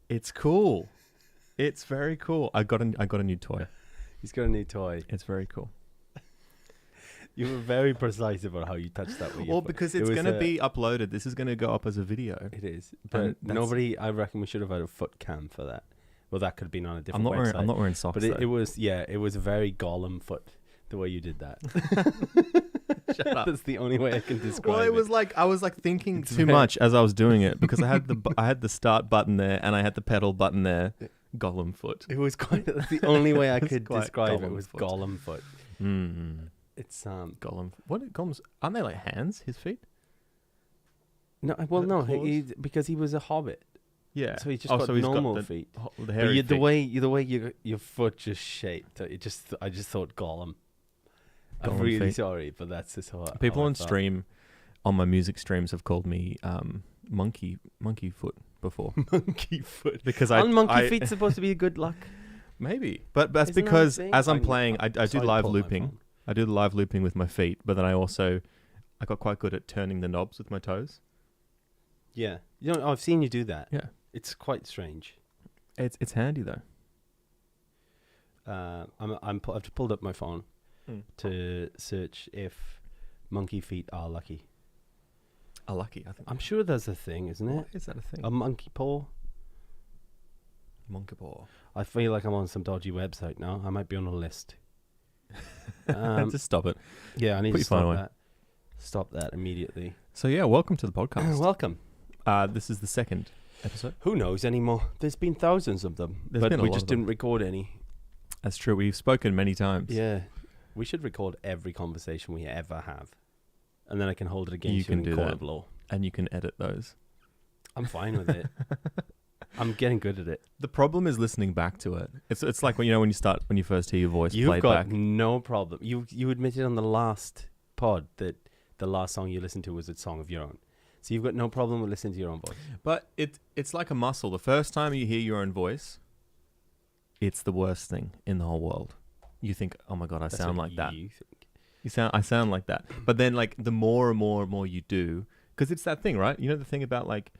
It's cool. It's very cool. I got a new toy. He's got a new toy. It's very cool. You were very precise about how you touched that with your Well, foot. because it's going to be uploaded. This is going to go up as a video. It is. But nobody, I reckon we should have had a foot cam for that. Well, that could have been on a different website. I'm not wearing socks, but it was a very Gollum foot, the way you did that. Shut up. That's the only way I can describe it. Well, it was like I was like thinking too much as I was doing it because I had the start button there and I had the pedal button there. Gollum foot. It was that's the only way I could describe it Gollum was foot. Gollum foot. Mm. It's Gollum. What Gollum's? Aren't they like hands? His feet? No, well, no, claws? because he was a hobbit. Yeah. So he's just got normal feet. The hairy But feet. the way your foot just shaped, I just thought Gollum. I'm Gollum really feet. sorry, but that's just how People how I on thought. stream, on my music streams, have called me monkey foot before Monkey foot. because On monkey feet's supposed to be good luck. maybe, but that's Isn't that because a thing? as I'm playing, I Sorry do to live pull my looping. phone. I do the live looping with my feet, but then I got quite good at turning the knobs with my toes. Yeah, I've seen you do that. Yeah, It's quite strange. it's handy though. I've just pulled up my phone to search if monkey feet are lucky. Are lucky, I think. I'm sure there's a thing, isn't it? What is that a thing? A monkey paw. Monkey paw. I feel like I'm on some dodgy website now. I might be on a list. Just stop it. Yeah, I need Put to your phone stop away. that. Stop that immediately. So yeah, welcome to the podcast. Welcome. This is the second episode. Who knows anymore? There's been thousands of them, There's but been a we lot just of them. didn't record any. That's true. We've spoken many times. Yeah, we should record every conversation we ever have, and then I can hold it You against you can in do court that. of law. And you can edit those. I'm fine with it. I'm getting good at it. The problem is listening back to it. It's like when you first hear your voice You've played got back. no problem. You admitted on the last pod that the last song you listened to was a song of your own. So you've got no problem with listening to your own voice. But it's like a muscle. The first time you hear your own voice, it's the worst thing in the whole world. You think, oh my God, I That's sound what like that. you think. I sound like that. But then like the more and more and more you do, because it's that thing, right? You know the thing about like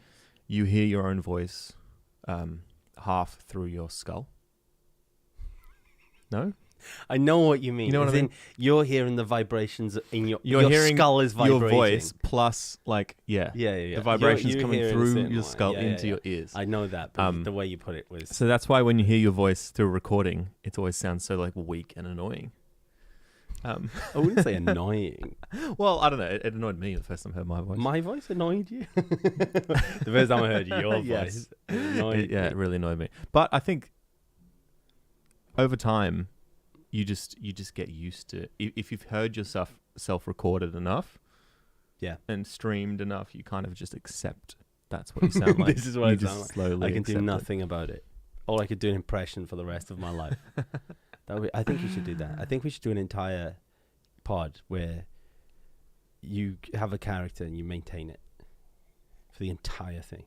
you hear your own voice half through your skull? No? I know what you mean. You know what As I in, mean? You're hearing the vibrations in your hearing skull is vibrating. your voice plus like, yeah. Yeah. The vibrations You coming hear it a through certain your way. skull Yeah, into yeah. your ears. I know that, but the way you put it was... So that's why when you hear your voice through a recording, it always sounds so like weak and annoying. I wouldn't say annoying. Well, I don't know. It annoyed me the first time I heard my voice. My voice annoyed you? The first time I heard your Yes. voice, it annoyed Yeah, me. it really annoyed me. But I think over time, you just get used to. If you've heard yourself self-recorded enough, Yeah. and streamed enough, you kind of just accept that's what you sound like. This is what you I just sound like. slowly I can do accept it. nothing about it. Or I could do an impression for the rest of my life. I think we should do that. I think we should do an entire pod where you have a character and you maintain it for the entire thing.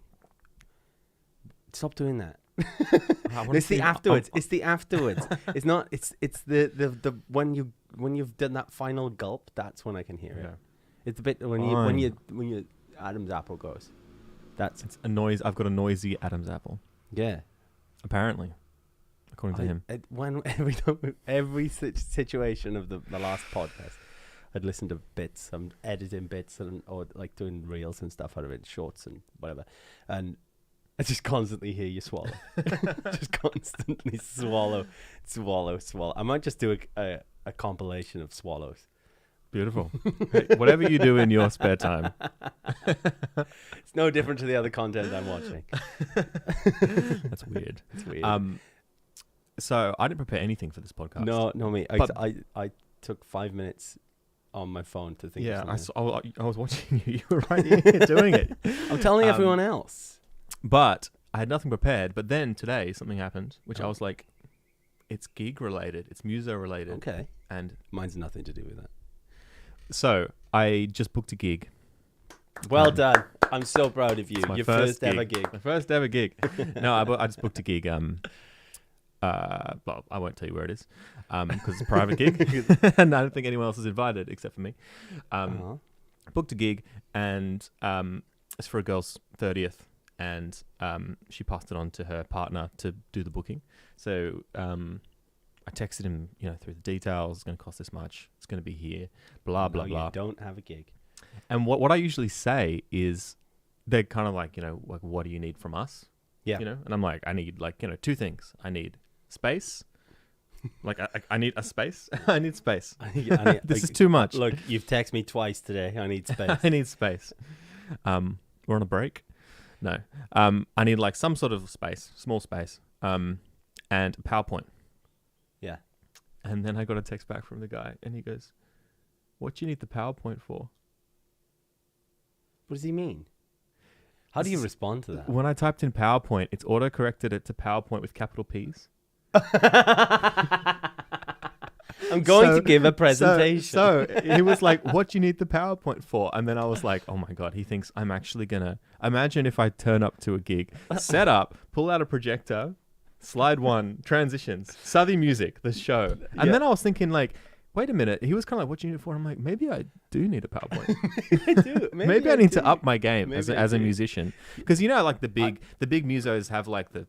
Stop doing that. It's the afterwards. It's the afterwards. It's not. It's the when you've done that final gulp. That's when I can hear it. Yeah. It's a bit when you Adam's apple goes. It's a noise. I've got a noisy Adam's apple. Yeah. Apparently, according to him. When every situation of the last podcast, I'd listen to bits. I'm editing bits or like doing reels and stuff out of it, shorts and whatever, and I just constantly hear you swallow. Just constantly swallow. I might just do a compilation of swallows. Beautiful. Hey, whatever you do in your spare time. It's no different to the other content I'm watching. That's weird. It's weird. So I didn't prepare anything for this podcast. No, me. I took 5 minutes on my phone to think. Yeah, of something. I was watching you. You were right here doing it. I'm telling everyone else. But I had nothing prepared. But then today something happened, which I was like, it's gig related. It's muso related. Okay. And Mine's nothing to do with that. so I just booked a gig. Well done. I'm so proud of you. My Your first ever gig. My first ever gig. No, I just booked a gig. Well, I won't tell you where it is, because it's a private gig, and I don't think anyone else is invited except for me. Booked a gig, and it's for a girl's 30th, and she passed it on to her partner to do the booking. So I texted him, through the details. It's going to cost this much. It's going to be here. Blah blah blah. You don't have a gig. And what I usually say is, they're kind of like, like, what do you need from us? Yeah. And I'm like, I need two things. I need space. Like I need a space. I need space. This is too much. Look, you've texted me twice today. I need space. I need space. We're on a break. No. I need like some sort of space, small space. And PowerPoint. Yeah. And then I got a text back from the guy, and he goes, "What do you need the PowerPoint for?" What does he mean? How do you respond to that? When I typed in PowerPoint, it's auto-corrected it to PowerPoint with capital P's. I'm going to give a presentation. So he was like, "What do you need the PowerPoint for?" And then I was like, "Oh my God, he thinks I'm actually going to..." Imagine if I turn up to a gig, set up, pull out a projector, slide one, transitions, Southey music, the show. And then I was thinking like, wait a minute. He was kind of like, "What do you need it for?" I'm like, maybe I do need a PowerPoint. I do. Maybe I need to up my game as a musician. Because like the big musos have like the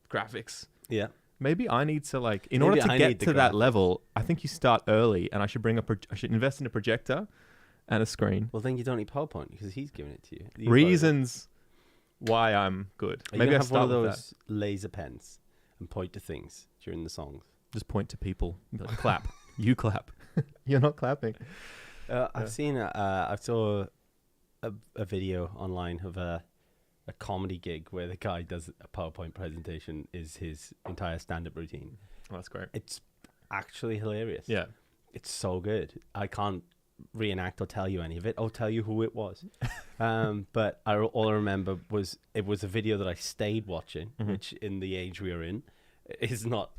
graphics. Yeah. Maybe I need to like, in order to get to that level, I think you start early, and I should I should invest in a projector and a screen. Well, then you don't need PowerPoint because he's giving it to you. Reasons why I'm good. Maybe I have start one of with those laser pens and point to things during the songs. Just point to people. And be like, clap. You clap. You're not clapping. I've seen. I saw a video online of a comedy gig where the guy does a PowerPoint presentation is his entire stand-up routine. Oh, that's great. It's actually hilarious. Yeah. It's so good. I can't reenact or tell you any of it. I'll tell you who it was. But all I remember was it was a video that I stayed watching, which in the age we are in is not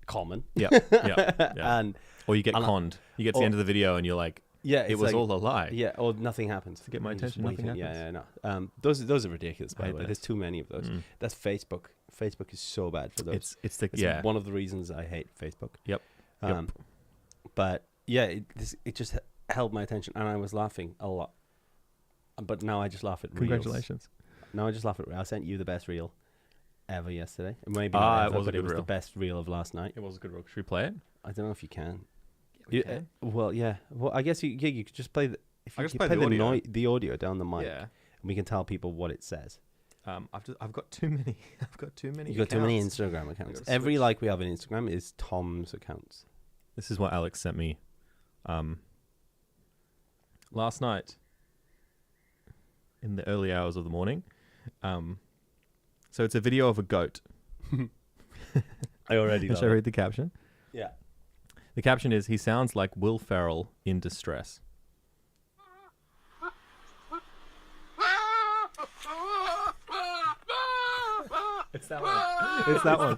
common. Yeah. And or you get conned. You get to the end of the video and you're like, yeah, it was all a lie. Yeah, or nothing happens. To get my attention, nothing happens. Yeah, no. Those are ridiculous, by the way. There's too many of those. That's Facebook. Facebook is so bad for those. It's one of the reasons I hate Facebook. Yep. But yeah, it just held my attention, and I was laughing a lot. But now I just laugh at reels. Congratulations. Now I just laugh at. I sent you the best reel ever yesterday. Maybe not ever, but it was the best reel of last night. It was a good reel. Should we play it? I don't know if you can. Well, yeah. Well, I guess you could just play the audio down the mic. Yeah. And we can tell people what it says. I've got too many. I've got too many. You've got too many Instagram accounts. Every like we have on Instagram is Tom's accounts. This is what Alex sent me last night in the early hours of the morning. So it's a video of a goat. I already know. Shall I read the caption? Yeah. The caption is, "He sounds like Will Ferrell in distress." It's that one. It's that one.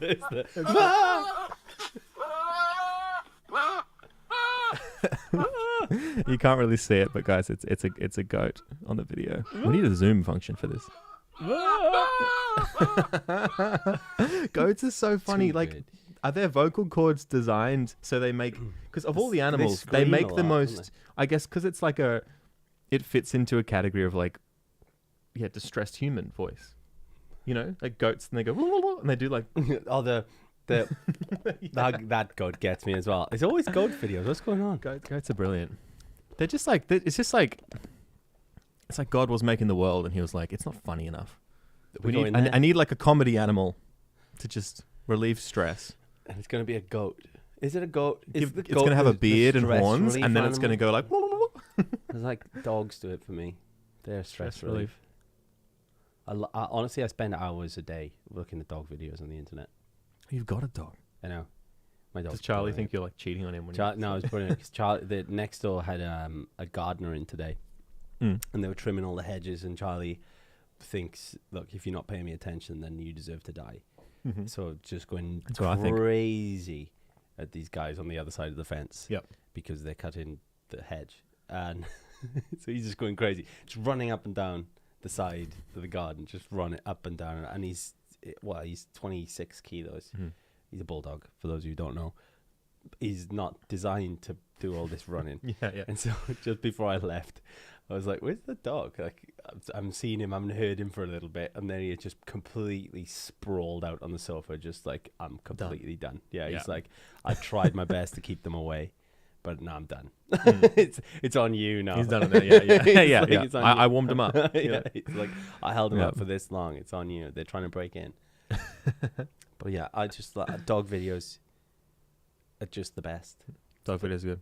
You can't really see it, but guys, it's a goat on the video. We need a zoom function for this. Goats are so funny. Too like, good. Are their vocal cords designed so they make... Because of all the animals, they make the most... I guess because it's like it fits into a category of like, distressed human voice. Like goats, and they go... And they do like... Oh, that goat gets me as well. It's always goat videos. What's going on? Goats are brilliant. They're just like... It's just like... It's like God was making the world and he was like, it's not funny enough. I need like a comedy animal to just relieve stress. And it's going to be a goat. Is it a goat? It's going to have a beard and horns, and then it's going to go like... It's like dogs do it for me. They're stress relief. Honestly, I spend hours a day looking at dog videos on the internet. You've got a dog. I know. My dog. Does Charlie think you're like cheating on him? No, I was putting it because Charlie, the next door had a gardener in today, and they were trimming all the hedges. And Charlie thinks, look, if you're not paying me attention, then you deserve to die. Mm-hmm. So just going crazy at these guys on the other side of the fence. Yep. Because they're cutting the hedge, and so he's just going crazy, just running up and down the side of the garden, just running up and down. And he's 26 kilos. Mm-hmm. He's a bulldog, for those of you who don't know. He's not designed to do all this running. Yeah. And so just before I left, I was like, where's the dog? Like, I'm seeing him, I haven't heard him for a little bit. And then he just completely sprawled out on the sofa, just like, I'm completely done. Yeah, he's like, I tried my best to keep them away, but now I'm done. It's on you now. He's done it there. Yeah. Like, Yeah. it's on I you. warmed him up. Yeah, it's like, I held him Yeah. up for this long. It's on you. They're trying to break in. But yeah, I just like dog videos are just the best. Dog videos are good.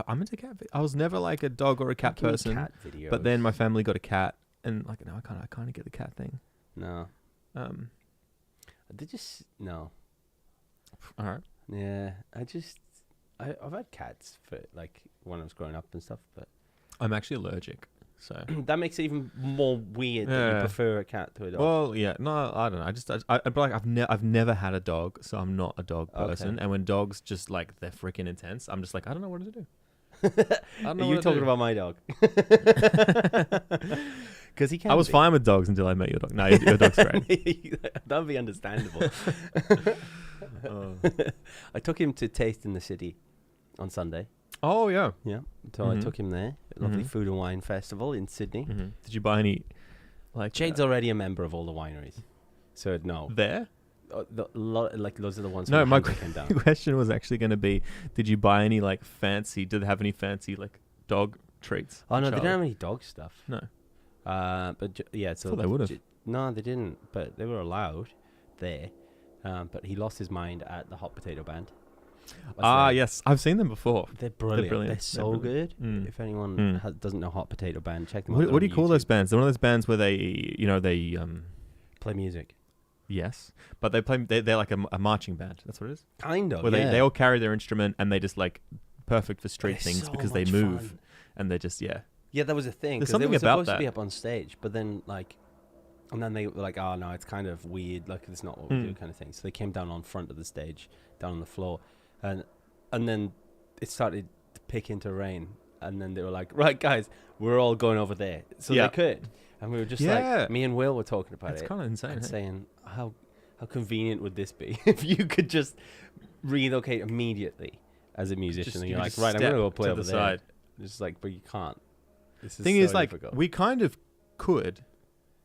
I'm into cat. I was never like a dog or a cat person. Cat videos. But then my family got a cat, and like, no, I kind of get the cat thing. No. They just no. All right. Yeah, I've had cats for like when I was growing up and stuff, but I'm actually allergic, so that makes it even more weird that you Yeah. prefer a cat to a dog. well, yeah. No, I don't know. But like I've never had a dog, so I'm not a dog person. Okay. And when dogs just like they're freaking intense, I'm just like I don't know what to do. I don't know Are what you to talking do. about my dog? Because he can. I was be. fine with dogs until I met your dog. No, your dog's great. That'd be understandable. Oh. I took him to Taste in the City on Sunday. Oh yeah. Yeah, so I Mhm. took him there. A lovely Mhm. food and wine festival in Sydney. Mm-hmm. Did you buy any? Like Jade's already a member of all the wineries, so no. there? Like those are the ones. No, where my Hunter came down. question was actually going to be, did you buy any like fancy? Did they have any fancy like dog treats? Oh for no, they Charlie? didn't have any dog stuff. No. But yeah, so Thought they would've. No, they didn't. But they were allowed there. But he lost his mind at the Hot Potato Band. Yes, I've seen them before. They're brilliant. They're, brilliant. so They're good. Mm. If anyone Mm. doesn't know Hot Potato Band, check them out. What do you call those bands? They're one of those bands where they, Play music. yes, but they play. They're like a marching band. That's what it is. Kind of. Where yeah. they all carry their instrument and they just like perfect for street They're things so because they much move fun. and they're just Yeah, that was a thing. There's 'cause they something were about supposed to be that. up on stage, but then like, and then they were like, "Oh no, it's kind of weird. Like, it's not what we do," kind of thing. So they came down on front of the stage, down on the floor, and then it started to pick into rain, and then they were like, "Right, guys, we're all going over there," so Yeah. they could, and we were just Yeah. like, me and Will were talking about it's it, kind of insane. and hey? saying how convenient would this be if you could just relocate immediately as a musician, Just- and you you're could like, just right, I'm gonna step go play to over the there. side. It's like, but you can't. This Thing so is, like, difficult. we kind of could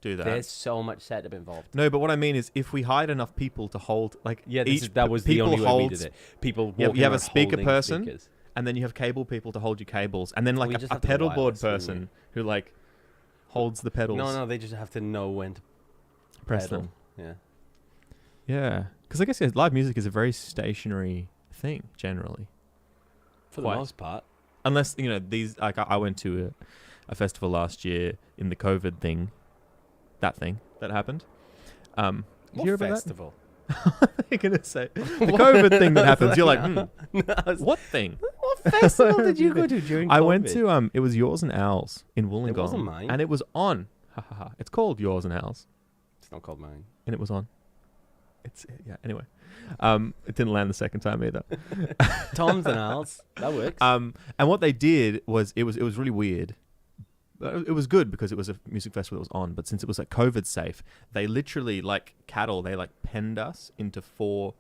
do that. There's so much setup involved. No, but what I mean is, if we hired enough people to hold, like, Yeah, that was the only way we did it. People, You have a walking speaker around holding person, speakers. and then you have cable people to hold your cables, and then like you just a have to pedal wireless, board wouldn't you? person who like holds the pedals. No, they just have to know when to press pedal. them. Yeah. Yeah, because I guess live music is a very stationary thing generally, For Quite. the most part. unless these. Like I went to a festival last year in the COVID thing, that happened. Did you hear about festival? that? You're gonna say the COVID thing that happens. You're like, what thing? What festival did you go to during COVID? I went to it was Yours and Owls in Wollongong. wasn't mine. And it was on. Ha ha ha. It's called Yours and Owls, It's not called mine. and it was on. Anyway, it didn't land the second time either. Tom's and Al's. That works. And what they did was it was really weird. It was good because it was a music festival that was on, but since it was like COVID safe, they literally like cattle. They like penned us into 4.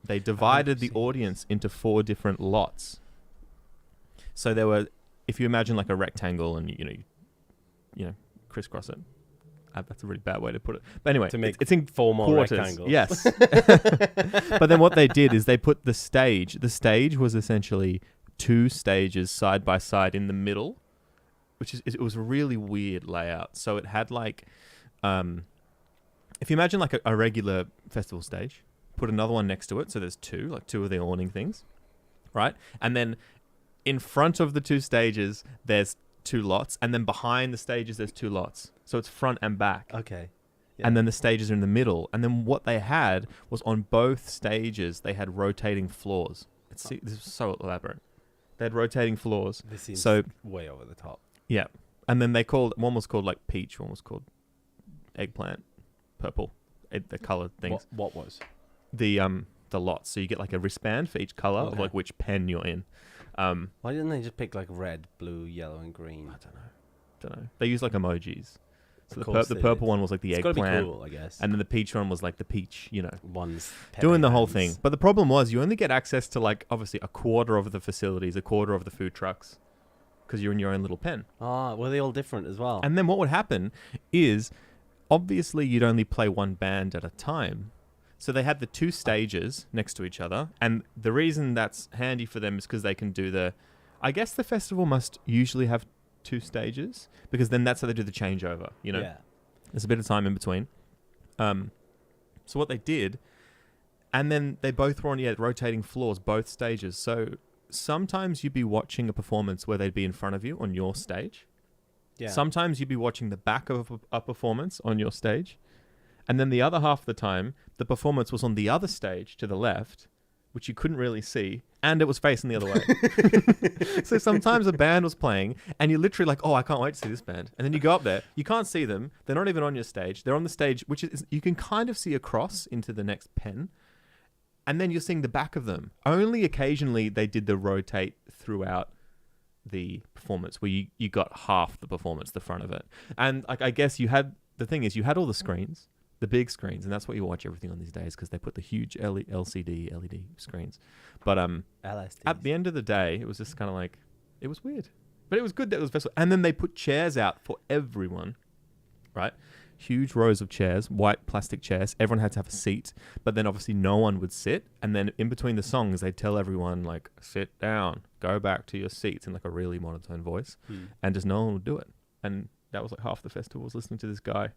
They divided the audience into 4 different lots. So there were, if you imagine like a rectangle, and you know, crisscross it. That's a really bad way to put it. But anyway, To make it's in 4 more quarters. rectangles. Yes. But then what they did is they put the stage. The stage was essentially 2 stages side by side in the middle, which it was a really weird layout. So it had like, if you imagine like a regular festival stage, put another one next to it. So there's 2, like 2 of the awning things, right? And then in front of the 2 stages, there's 2 lots, and then behind the stages, there's 2 lots. So it's front and back. Okay. Yeah. And then the stages are in the middle. And then what they had was on both stages, they had rotating floors. This is so elaborate. They had rotating floors. This seems So way over the top. yeah, and then one was called like peach, one was called eggplant, purple. The color things. What was? The lots. So you get like a wristband for each color of Okay. like which pen you're in. Why didn't they just pick like red, blue, yellow, and green? I don't know. They use like emojis. So Of course the they purple did. one was like the It's gotta be eggplant, cool, I guess. and then the peach one was like the peach. One's Doing the whole peppers. thing. But the problem was you only get access to like obviously a quarter of the facilities, a quarter of the food trucks, because you're in your own little pen. Oh, were they all different as well? And then what would happen is, obviously, you'd only play one band at a time. So they had the two stages next to each other. And the reason that's handy for them is because they can do I guess the festival must usually have two stages, because then that's how they do the changeover, Yeah. There's a bit of time in between. So what they did, and then they both were on rotating floors, both stages. So sometimes you'd be watching a performance where they'd be in front of you on your stage. Yeah. Sometimes you'd be watching the back of a performance on your stage. And then the other half of the time, the performance was on the other stage to the left, which you couldn't really see, and it was facing the other way. So sometimes a band was playing, and you're literally like, oh, I can't wait to see this band. And then you go up there, you can't see them. They're not even on your stage. They're on the stage, which is, you can kind of see across into the next pen. And then you're seeing the back of them. Only occasionally they did the rotate throughout the performance, where you got half the performance, the front of it. And like, I guess the thing is, you had all the screens, the big screens, and that's what you watch everything on these days, because they put the huge LCD, LED screens. But LSDs. at the end of the day, it was just kind of like, it was weird. But it was good that it was festival. And then they put chairs out for everyone, right? Huge rows of chairs, white plastic chairs. Everyone had to have a seat, but then obviously no one would sit. And then in between the songs, they'd tell everyone, like, sit down, go back to your seats, in like a really monotone voice. And just no one would do it. And that was like half the festival was listening to this guy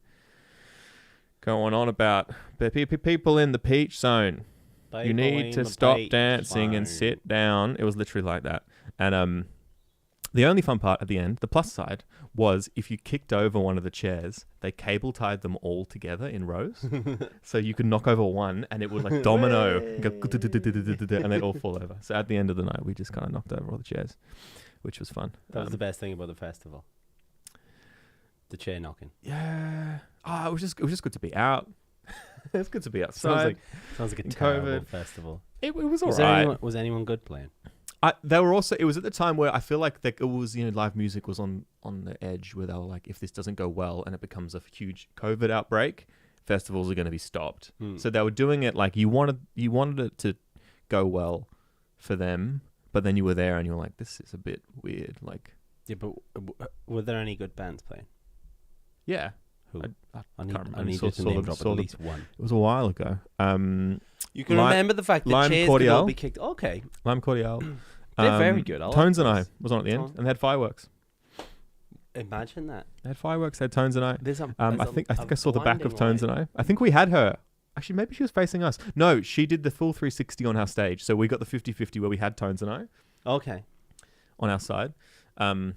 going on about people in the peach zone. You need to stop dancing and sit down. It was literally like that. And the only fun part at the end, the plus side, was if you kicked over one of the chairs, they cable tied them all together in rows. So you could knock over one and it would like domino and go, and they'd all fall over. So at the end of the night, we just kind of knocked over all the chairs, which was fun. That was the best thing about the festival. The chair knocking. Yeah. Oh, it was just good to be out. It's good to be outside. Sounds like a in terrible COVID. festival. It was all right. Was anyone good playing? They were also. It was at the time where I feel like it was, live music was on the edge, where they were like, if this doesn't go well and it becomes a huge COVID outbreak, festivals are going to be stopped. So they were doing it like you wanted it to go well for them, but then you were there and you were like, this is a bit weird. Like, yeah, but were there any good bands playing? Yeah. Who? I I can't remember. need you to name drop at least one. It was a while ago. You can remember the fact that Lime chairs could all Cordial. be kicked. Okay. Lime Cordial. They're very good. I like Tones and I those. was on at the end, Tones. and they had fireworks. Imagine that. They had fireworks. They had Tones and I. I think I saw the back of blinding Tones light. and I think we had her. Actually, maybe she was facing us. No, she did the full 360 on our stage. So we got the 50-50 where we had Tones and I Okay. on our side. On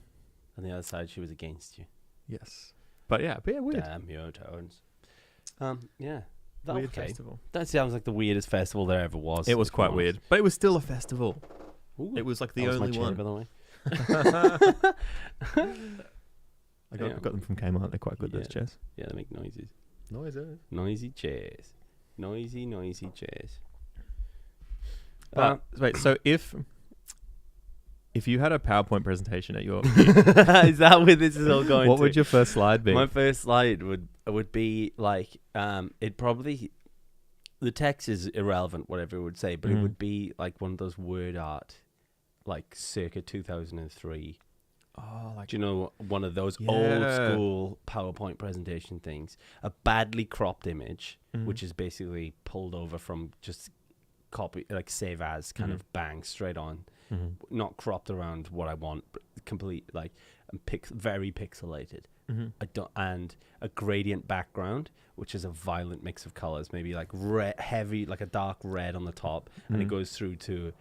the other side, she was against you. Yes. But yeah, weird. Damn your Tones. Yeah. Weird Okay. festival. That sounds like the weirdest festival there ever was. It was if I'm quite honest. weird. But it was still a festival. Ooh, It was like the that was my only chair, one. by the way. I got them from Kmart. They're quite good, those Yeah. chairs. Yeah, they make noises. Noises. Noisy chairs. Noisy chairs. But wait, so if you had a PowerPoint presentation at your Is that where this is all going what to? would your first slide be? My first slide would be like it probably, the text is irrelevant, whatever it would say, but it Mhm. would be like one of those word art, like circa 2003. Oh, like Do you know, one of those Yeah. old school PowerPoint presentation things? A badly cropped image, Mhm. which is basically pulled over from just copy, like save as, kind Mhm. of bang straight on, Mhm. not cropped around what I want, but complete like very pixelated. Mhm. And a gradient background, which is a violent mix of colors, maybe like heavy, like a dark red on the top, and it Mhm. goes through to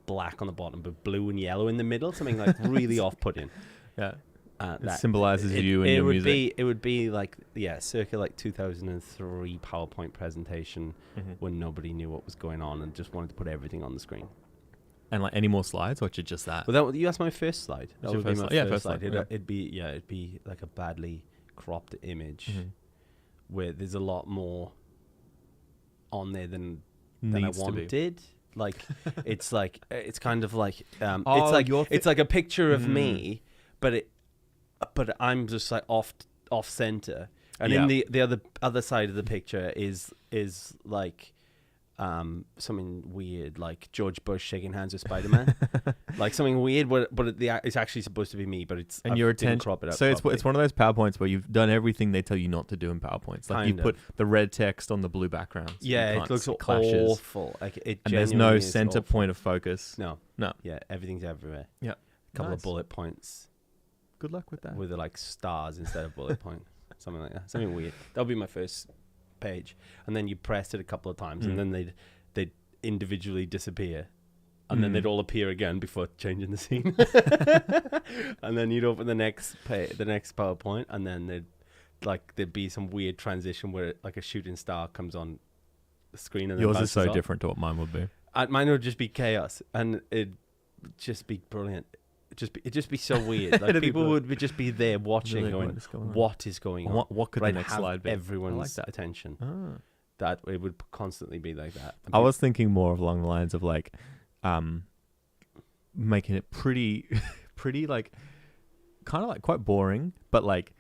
black on the bottom, but blue and yellow in the middle, something like really off-putting. Yeah. It That symbolizes you and it your would music. It would be like, yeah, circa like 2003 PowerPoint presentation Mhm. when nobody knew what was going on and just wanted to put everything on the screen. And like any more slides, or just that? Well, you asked my first slide. That That's your would be first my slide. Yeah, first first slide. slide, okay. It'd be like a badly cropped image Mhm. where there's a lot more on there than I Needs to be. wanted. Like it's like it's kind of like Oh, it's like a picture of Mm. me, but I'm just like off center. And Yeah. in the other side of the picture is like something weird, like George Bush shaking hands with Spider-Man, like something weird. But it's actually supposed to be me, but it's And I your didn't attention. crop it up So it's properly. one of those PowerPoints where you've done everything they tell you not to do in PowerPoints. Like you Kind put of. the red text on the blue background. So Yeah, you it can't looks see clashes. awful. Like it And there's genuinely no is center awful. point of focus. No. No. Yeah, everything's everywhere. Yeah. A couple of Nice. bullet points Good luck with that. with like stars instead of bullet point. Something like that. Something weird. That'll be my first page. And then you pressed it a couple of times, and then they'd individually disappear. And then they'd all appear again before changing the scene. And then you'd open the next PowerPoint, and then there'd be some weird transition where like a shooting star comes on the screen. And Yours then is so bounces off. different to what mine would be. Mine would just be chaos, and it'd just be brilliant. It'd just be so weird. Like It'd be people brilliant. would just be there watching, Like, going, what is going on? "What is going on?" What could But the I'd next have slide be? everyone's that. attention. Ah. That it would constantly be like that. And I was thinking more along the lines of like, making it pretty like, kind of like quite boring, but like,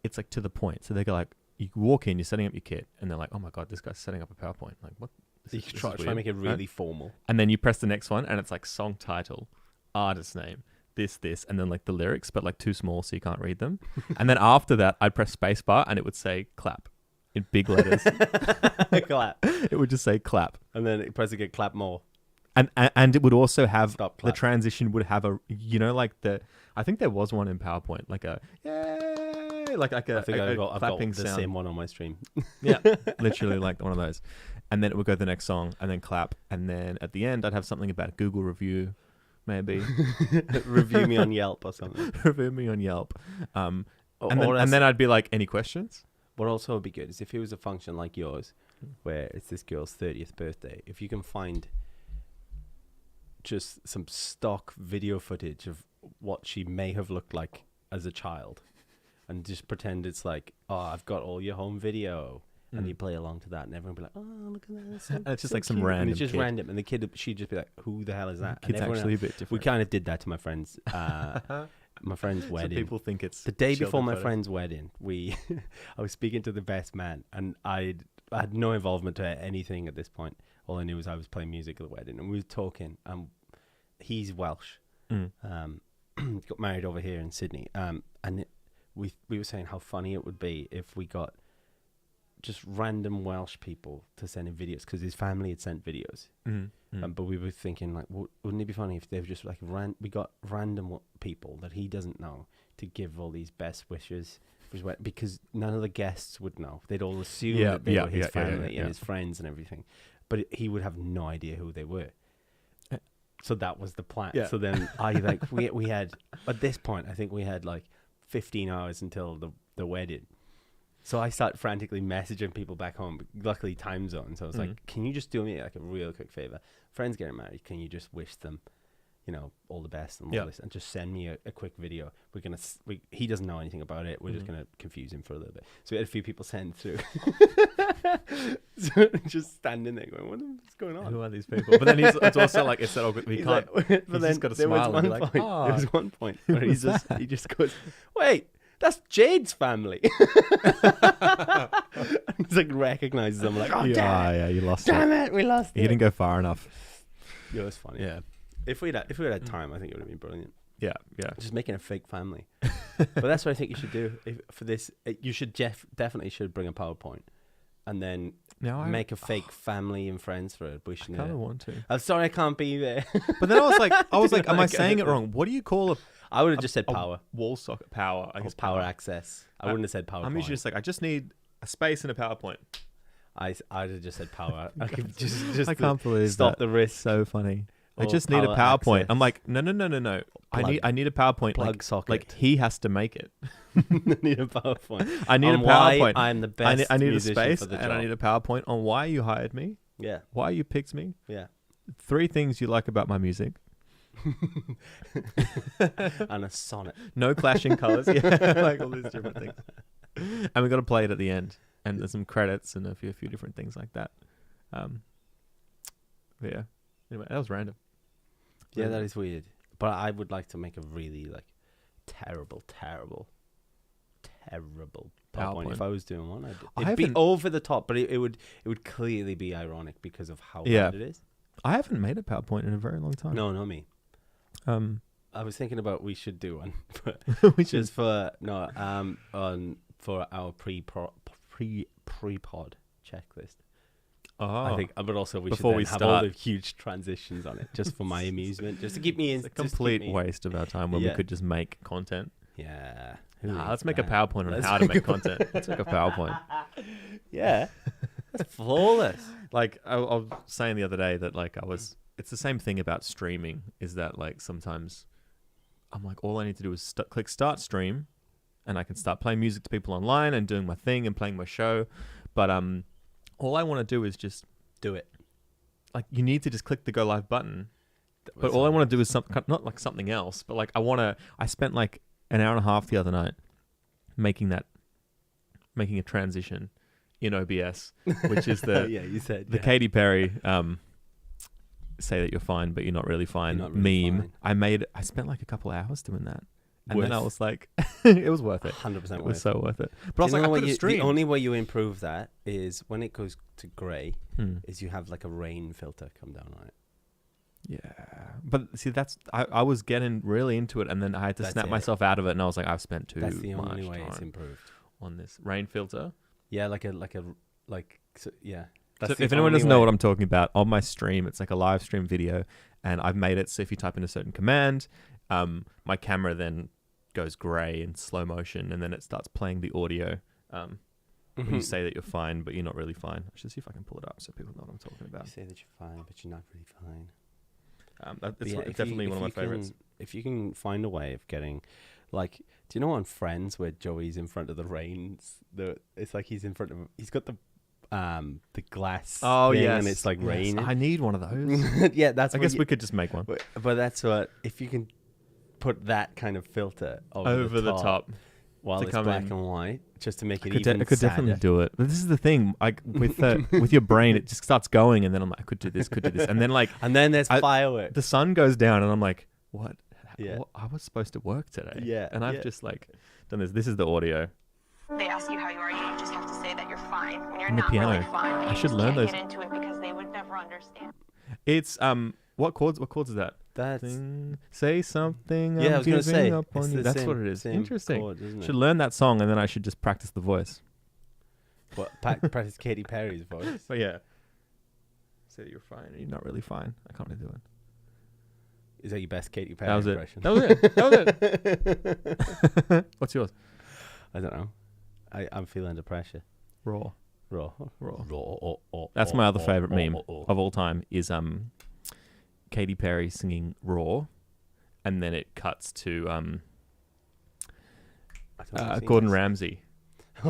it's like to the point. So they go like, you walk in, you're setting up your kit, and they're like, oh my god, this guy's setting up a PowerPoint. Like what? you could try to make it really formal. And then you press the next one, and it's like song title, artist name, this, and then like the lyrics, but like too small so you can't read them. And then after that, I'd press spacebar, and it would say clap in big letters. Clap, It would just say clap. and then it press again, clap more. And it would also have Stop the clap. transition would have a, you know, like I think there was one in PowerPoint, like a yay, like a, I think a I've got clapping the sound. same one on my stream. Yeah, literally like one of those. And then it would go to the next song, and then clap, and then at the end I'd have something about Google review, maybe Review me on Yelp or something. review me on Yelp. And Or then I'd be like, any questions? what also would be good is if it was a function like yours, where it's this girl's 30th birthday, if you can find just some stock video footage of what she may have looked like as a child, and just pretend it's like, oh, I've got all your home video, and you play along to that, and everyone be like, oh, look at that. That's so, And it's just so like some cute. And random it's just kid. random, and the kid, she'd just be like, who the hell is that? And Kid's everyone actually else, a bit different. we kind of did that to my friend's my friend's So wedding. people think it's The day before children my photos. friend's wedding, I was speaking to the best man, and I had no involvement to anything at this point. All I knew was I was playing music at the wedding, and we were talking. He's Welsh, got married over here in Sydney, and we were saying how funny it would be if we got just random Welsh people to send in videos, because his family had sent videos. But we were thinking, like, wouldn't it be funny if they were just like we got random people that he doesn't know to give all these best wishes for his wedding, because none of the guests would know. They'd all assume that they were his family and his friends and everything, but he would have no idea who they were. So that was the plan. Yeah. So then we had, at this point, I think we had like 15 hours until the wedding. So I start frantically messaging people back home. Luckily, time zone. So I was like, "Can you just do me like a real quick favor? Friends getting married. Can you just wish them, all the best and all this, and just send me a quick video? We're gonna. He doesn't know anything about it. We're just gonna confuse him for a little bit." So we had a few people send through. So just standing there going, "What's going on? Who are these people?" But then it's also like, it's that we He's can't. like- He's but just then got to there was smile and be like, point. "Ah, There was one point where who's he just goes, "Wait, that's Jade's family." He's like recognizes them, like, "Oh, yeah, you lost damn it. it, we lost You it." didn't go far enough." Yeah, it's funny. Yeah, If we'd had time, I think it would have been brilliant. yeah. Just making a fake family. But that's what I think you should do for this. You should definitely should bring a PowerPoint, and then Now make a fake family and friends for it. Wishing kind of it. want to. I'm sorry, I can't be there. But then I was like, Didn't am I like saying it. it wrong? What do you call I would have just said a power. wall socket? Power. I guess Power access. I wouldn't have said PowerPoint. I'm usually just like, I just need a space and a PowerPoint. I'd have just said power. I could just I can't believe stop that. the risk. So funny. I Or just need a power PowerPoint. access. I'm like, no. I need a PowerPoint. Plug socket. Like he has to make it. I need a PowerPoint. I need On a why PowerPoint. I'm the best. I need a musician space for the and I job. need a PowerPoint on why you hired me, Yeah, why you picked me, yeah. 3 things you like about my music. And a sonnet. No clashing colors. Yeah, like all these different things. And we got to play it at the end. And there's some credits and a few different things like that. But yeah. Anyway, that was random. Yeah, that is weird. But I would like to make a really like terrible terrible PowerPoint. If I was doing one, I it'd be haven't- over the top, but it would clearly be ironic because of how Yeah. bad it is. I haven't made a PowerPoint in a very long time. No, not me. Um, I was thinking about we should do one, but we should. just for our pre-pod checklist. Oh, I think, but also we Before should we then have all start. the huge transitions on it, just for my amusement, just to keep me in. it's a just to keep complete me- waste of our time when we Yeah. could just make content. Yeah. Let's make a PowerPoint on how to make content. Let's make a PowerPoint. Yeah. That's flawless. Like I was saying the other day that like it's the same thing about streaming. Is that like sometimes I'm like all I need to do is click start stream, and I can start playing music to people online and doing my thing and playing my show. But all I want to do is just Do it. like you need to just click the go live button. But all I want to do is not like something else, but like I spent like an hour and a half the other night making a transition in OBS, which is the yeah, you said the Katy Perry say that you're fine, but you're not really fine You're not really meme. fine. I spent like a couple hours doing that. And Worth- then I was like, it was worth it. 100% It worth was so worth it. But I Do was you like, know I what could have the streamed. only way you improve that is when it goes to grey, Hmm. is you have like a rain filter come down on it. Yeah. But see, I was getting really into it, and then I had to That's snap it. myself out of it, and I was like, I've spent too That's the much only way it's time improved. on this rain filter. Yeah, yeah. That's So the if anyone only doesn't know way. what I'm talking about, on my stream, it's like a live stream video, and I've made it so if you type in a certain command, my camera then goes grey in slow motion, and then it starts playing the audio when you Mhm. say that you're fine, but you're not really fine. I should see if I can pull it up so people know what I'm talking about. You say that you're fine, but you're not really fine. It's But yeah, if definitely you- one of my if you favorites. can- If you can find a way of getting, like, do you know on Friends where Joey's in front of the rains? It's like he's in front of. He's got the glass. Oh thing yes, and it's like yes. raining. I need one of those. Yeah, that's. I what guess you- we could just make one But that's what if you can put that kind of filter over the top. while to it's come black in. and white, just to make I it could, even I could sadder. definitely do it. But this is the thing. Like with your brain, it just starts going, and then I'm like, I could do this, and then like And then there's fireworks. the sun goes down, and I'm like, what? Yeah. What? I was supposed to work today. Yeah, And I've yeah. just like done this. This is the audio. They ask you how you are, you just have to say that you're fine when you're On the not really piano. fine. I You should just learn can't those. get into it because they would never understand. It's what chords is that? That's Say something. yeah. I I'm was gonna say giving up on it's you. the That's same- what it is. same Interesting. chord, isn't it? Should learn that song, and then I should just practice the voice. What, practice Katy Perry's voice. But yeah. Say that you're fine, and you're not really fine. I can't really do it. Is that your best Katy Perry That was it. impression? That was it. That was it. What's yours? I don't know. I'm feeling under pressure. Raw. Raw. That's my other favorite meme of all time is Katy Perry singing Raw, and then it cuts to Gordon Ramsay.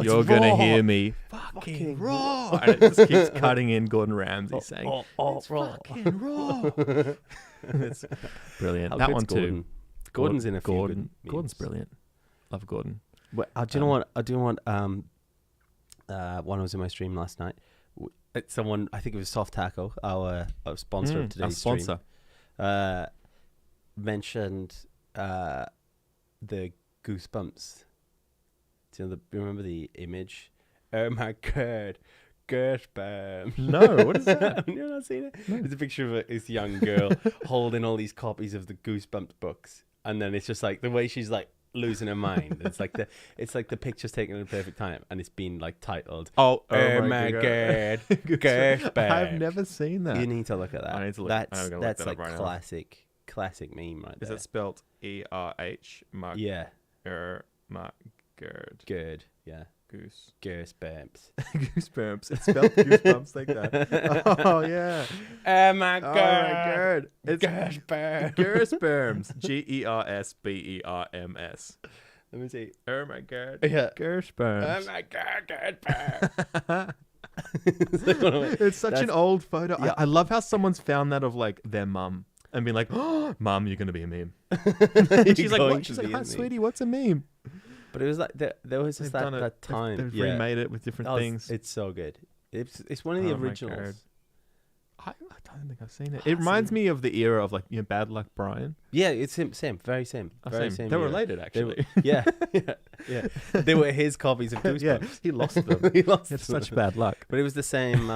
You're gonna hear me fucking raw, and it just keeps cutting in Gordon Ramsay saying it's fucking raw. It's brilliant. That one too. Gordon's in a few good Gordon's memes. brilliant. Love Gordon. Well, do you know what? I do want. When I was in my stream last night, someone, I think it was Soft Taco, our sponsor of Our today's sponsor. stream, mentioned the Goosebumps. Do you remember the image? Oh my god, Goosebumps! No, what is that? Have you not seen it? No. It's a picture of this young girl holding all these copies of the Goosebumps books, and then it's just like the way she's like losing her mind. It's like the picture's taken at a perfect time, and it's been like titled Oh my god, Goosebumps. I've never seen that. You need to look at that. I need to look. That's I'm gonna look that's that like up right now. classic meme right Is there. it spelled E-R-H? Yeah, Gerd. good. Yeah, Goose. Goosebumps. Goosebumps. It's spelled goosebumps like that. Oh yeah. Oh my Oh my god, god. It's Goosebumps. Gersperms. Gersperms. Let me see. Oh my god. Yeah. Gersperms. Oh my god, Goosebumps. It's such an That's- old photo. Yeah. I love how someone's found that of like their mum and been like, "Oh, mum, you're gonna be a meme." She's like, Going "What?" to She's like, be a "Hi, meme. sweetie, what's a meme?" But it was like there was just They've done that time. They've yeah. remade it with different Oh, things. it's so good. It's one of the Oh my originals. God. I don't think I've seen it. It reminds me of the era of like Bad Luck Brian. Yeah, it's same, very same, very same. They're era. related actually. Yeah. They were his copies of Goosebumps. Yeah, he lost them. He lost It's them. such bad luck. But it was the same.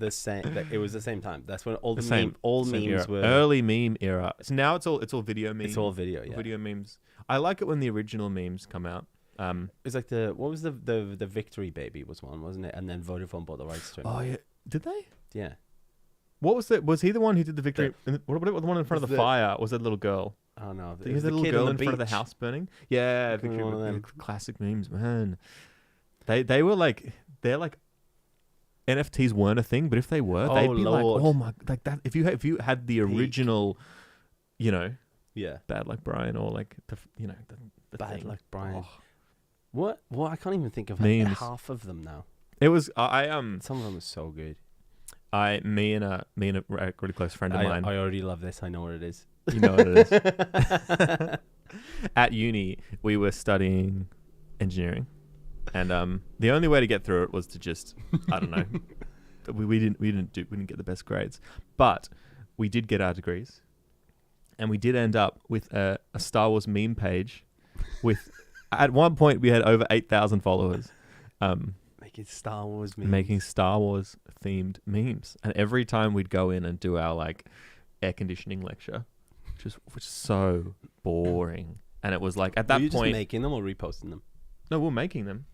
It was the same time. That's when all the Same memes era. were Early meme era. So now it's all video memes. It's all video. Yeah. Video memes. I like it when the original memes come out. It's like what was the Victory Baby was one, wasn't it? And then Vodafone bought the rights to it. Oh yeah, did they? Yeah. What was it? Was he the one who did the victory? What about the one in front of the fire? Was that little girl? Oh no, Did you have the little girl in front of the house burning? Yeah, victory. One of them. Classic memes, man. They were like NFTs weren't a thing, but if they were, they'd be Lord. like, oh my, like that. If you had the original, Yeah. Bad Luck Brian or like the Bad thing. Luck Brian. Oh. What? I can't even think of Memes. half of them now. It was I Some of them are so good. me and a really close friend of mine. I already love this. I know what it is. You know what it is. At uni, we were studying engineering, and the only way to get through it was to just I don't know. we didn't get the best grades, but we did get our degrees, and we did end up with a Star Wars meme page. With at one point we had over 8,000 followers. Making Star Wars memes. Making Star Wars themed memes, and every time we'd go in and do our like air conditioning lecture, which was so boring, and it was like at that Were you point just making them or reposting them? no, we're making them.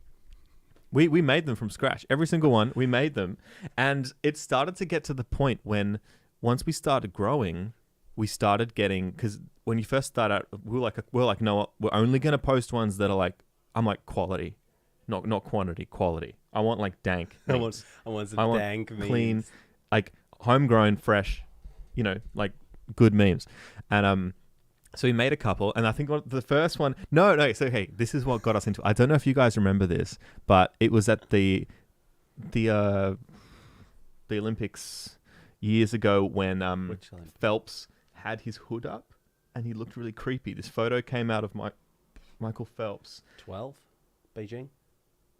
We made them from scratch, every single one. We made them, and it started to get to the point when once we started growing, we started getting, because when you first start out, we're like no, we're only gonna post ones that are like, I'm like quality. Not quantity, quality. I want like dank. I want some dank memes. Clean, like homegrown, fresh, like good memes. And so we made a couple, and I think the first one. No. So hey, this is what got us into. I don't know if you guys remember this, but it was at the Olympics years ago when Phelps had his hood up, and he looked really creepy. This photo came out of Michael Phelps. 12, Beijing.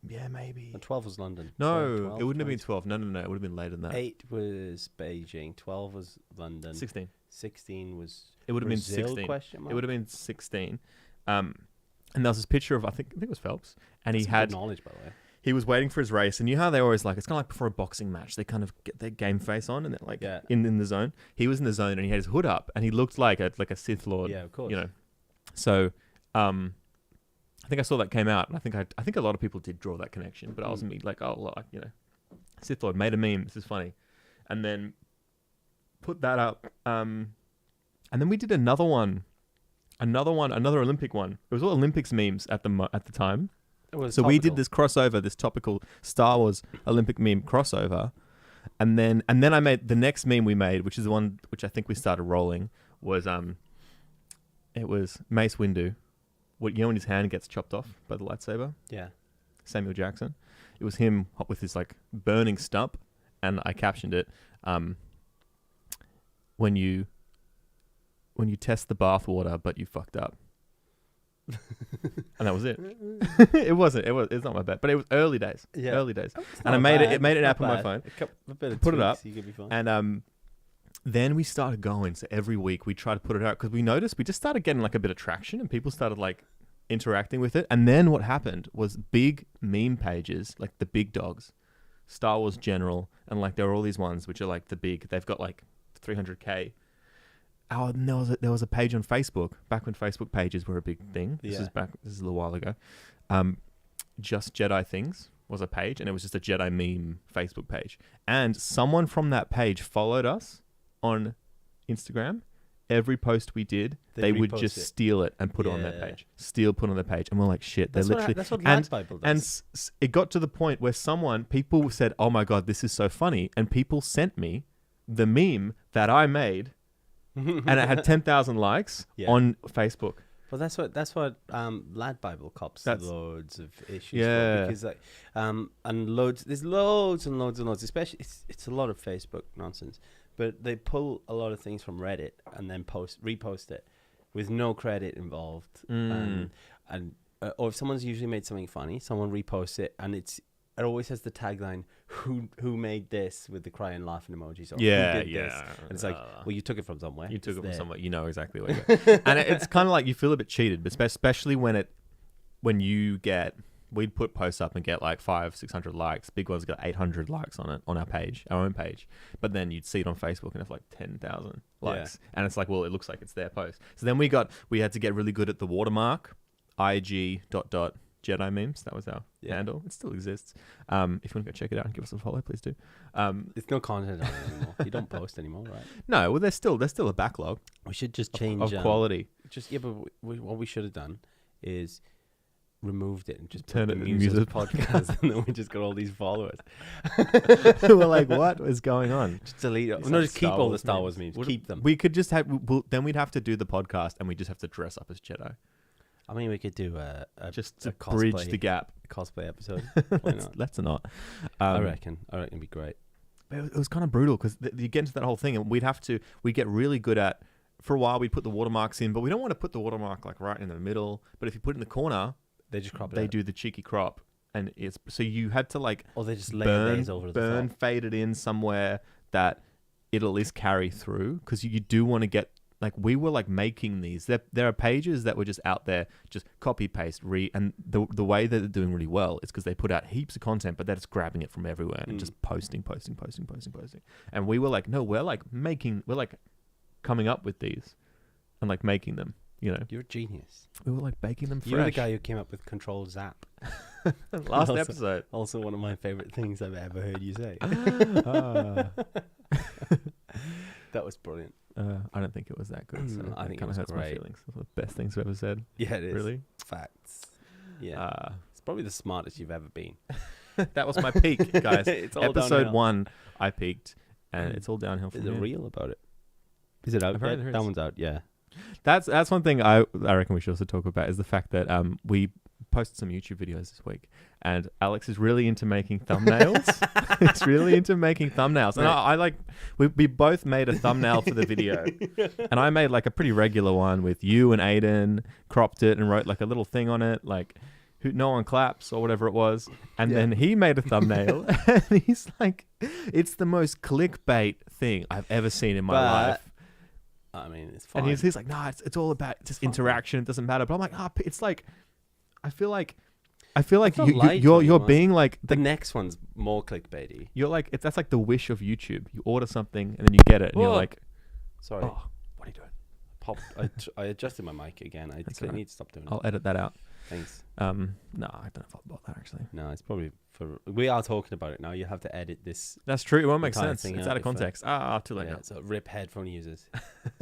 Yeah, maybe. And 12 was London. No, 12, it wouldn't have been 12. No. It would have been later than that. 8 was Beijing. 12 was London. 16. 16 was It would have been Brazil, 16. question mark? It would have been 16. And there was this picture of I think it was Phelps, and That's he had good knowledge, by the way. he was waiting for his race, and you know how they always like it's kind of like before a boxing match, they kind of get their game face on and they're like in the zone. He was in the zone and he had his hood up, and he looked like a Sith Lord. Yeah, of course. So I think I saw that came out, and I think a lot of people did draw that connection, but I was like, oh, Sith Lord made a meme. This is funny, and then put that up. And then we did another Olympic one. It was all Olympics memes at the time. So we did this crossover, this topical Star Wars Olympic meme crossover, and then I made the next meme we made, which is the one which I think we started rolling, was it was Mace Windu. When his hand gets chopped off by the lightsaber? Yeah. Samuel Jackson. It was him with his like burning stump, and I captioned it, when you test the bathwater but you fucked up. And that was it. It's not my bad, but it was early days. Yeah. Early days. And I made it made an app on my phone. A bit of Put it up. tweaks, you could be fine. And then we started going. So every week we tried to put it out because we noticed we just started getting like a bit of traction, and people started like interacting with it. And then what happened was big meme pages, like the big dogs, Star Wars General, and like there are all these ones which are like the big. They've got like 300K. Oh, and there was a page on Facebook back when Facebook pages were a big thing. This is a little while ago. Just Jedi Things was a page, and it was just a Jedi meme Facebook page. And someone from that page followed us on Instagram. Every post we did, they would just steal it and put it on their page. Put on their page, and we're like, shit. That's what Lad Bible does. And it got to the point where people said, "Oh my god, this is so funny," and people sent me the meme that I made. And it had 10,000 likes on Facebook. Well, that's what Lad Bible cops loads of issues Yeah. for, because like and loads there's loads and loads and loads, especially it's a lot of Facebook nonsense, but they pull a lot of things from Reddit and then repost it with no credit involved, and or if someone's usually made something funny, someone reposts it and it always has the tagline, who made this with the crying laughing emojis? Or Yeah, who did yeah. This? And it's like, well, you took it from somewhere. You took It's it from there. somewhere. You know exactly what you got. And it's kind of like you feel a bit cheated, but especially when you get, we'd put posts up and get like 500-600 likes. Big ones got 800 likes on it on our page, our own page. But then you'd see it on Facebook and have like 10,000 likes, and it's like, well, it looks like it's their post. So then we had to get really good at the watermark, IG ... Jedi memes. That was our handle. It still exists. If you want to go check it out and give us a follow, please do. There's no content on it anymore. You don't post anymore, right? No, well, there's still a backlog We should just change of quality. But what we should have done is removed it and just Turn put it the into Musos Musos podcast, and then we just got all these followers. We're like, what is going on? Just delete it. It's No, like just keep Star all the Wars Star memes. Wars memes. What Keep them. We could just have. Then we'd have to do the podcast, and we just have to dress up as Jedi, I mean, we could do a just to cosplay, bridge the gap. cosplay episode. Why not? Let's not. I reckon it'd be great. It was kind of brutal because you get into that whole thing, and we get really good at. For a while, we put the watermarks in, but we don't want to put the watermark like right in the middle. But if you put it in the corner, They just crop it. they out. do the cheeky crop, and it's so you had to like Or they just lay layers over the top. fade it in somewhere that it'll at least carry through, because you do want to get like, we were like making these. There are pages that were just out there, just copy paste and the way that they're doing really well is because they put out heaps of content, but they're just grabbing it from everywhere and just posting. And we were like, no, we're like coming up with these and like making them. You know, You're a genius. we were like baking them fresh. You're the guy who came up with Control Zap. Last Also- episode. Also, one of my favorite things I've ever heard you say. That was brilliant. I don't think it was that good. So I think it kind of was hurts my great. feelings. It's one of the best things we've ever said. Yeah, it is. Really? Facts. Yeah. It's probably the smartest you've ever been. That was my peak, guys. It's all Episode downhill. 1, I peaked, and it's all downhill from Is it here. real about it? Is it out I've heard yet? there That is. one's out, yeah. That's one thing I reckon we should also talk about, is the fact that we posted some YouTube videos this week, and Alex is really into making thumbnails. He's really into making thumbnails, and I like we both made a thumbnail for the video, and I made like a pretty regular one with you and Aiden, cropped it and wrote like a little thing on it, like who no one claps or whatever it was, and then he made a thumbnail, and he's like, it's the most clickbait thing I've ever seen in my life. I mean, it's fine. And he's like, no, it's all about just interaction. It doesn't matter. But I'm like, it's like, I feel like not light you're anymore. being like the next one's more clickbaity. you're like that's like the wish of YouTube. You order something and then you get it, and you're Whoa. like, Sorry. oh, what are you doing? I adjusted my mic again. I That's all right. need to stop doing I'll it. edit that out. Thanks. No, I don't know about that actually. No, it's probably for... We are talking about it now. You have to edit this. That's true. It won't make Entire sense. thing It's out out of if, context. Too late Yeah, now. so rip headphone users.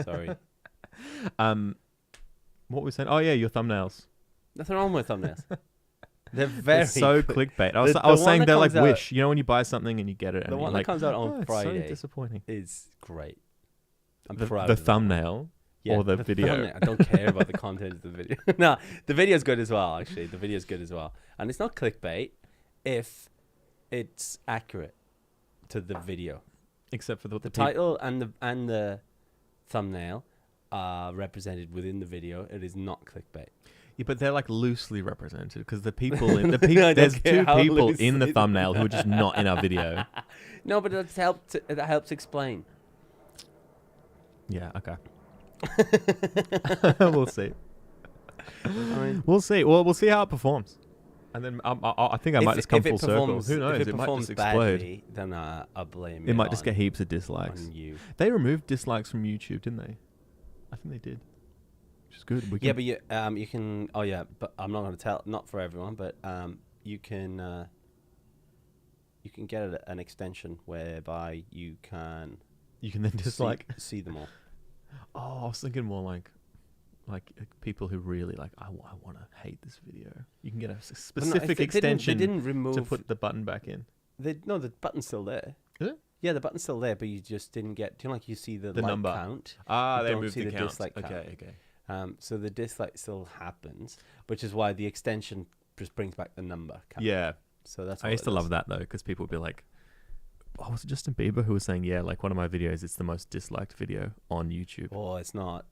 Sorry. What were we saying? Oh yeah, your thumbnails. Nothing wrong with thumbnails. They're very It's so quick. clickbait. I was The saying one that they're like comes out- Wish. You know when you buy something and you get it, and The you're one like, that comes out on oh, it's Friday so disappointing. is great. I'm The proud the of it. thumbnail. or the video. thumbnail. I don't care about the content of the video. No, the video's good as well, actually. The video's good as well. And it's not clickbait if it's accurate to the video. Except for the Title and the thumbnail are represented within the video. It is not clickbait. Yeah, but they're like loosely represented because the people in the people I don't there's care two how people in loosely the thumbnail who are just not in our video. No, but that helps explain. Yeah, okay. We'll see. I mean, We'll see. Well, we'll see how it performs, and then I think I might just come full circle. Who knows? If It might performs just explode. badly, then I blame It might just on- get heaps of dislikes. on you. They removed dislikes from YouTube, didn't they? I think they did, which is good. We Yeah, can, but you can. Oh yeah, but I'm not going to tell. Not for everyone, but you can. You can get an extension whereby you can you can then dislike. see them all. Oh, I was thinking more like people who really like. I want to hate this video. You can get a specific extension They didn't remove. to put the button back in. No, the button's still there. Is it? Yeah, the button's still there, but you just didn't get. Do you know, like you see the like number. count? Ah, You they don't moved see the the count. dislike count. Okay. So the dislike still happens, which is why the extension just brings back the number count. Yeah. So that's. I used to love that though, because people would be like, "Oh, was it Justin Bieber who was saying, yeah, like one of my videos, it's the most disliked video on YouTube." Oh, it's not.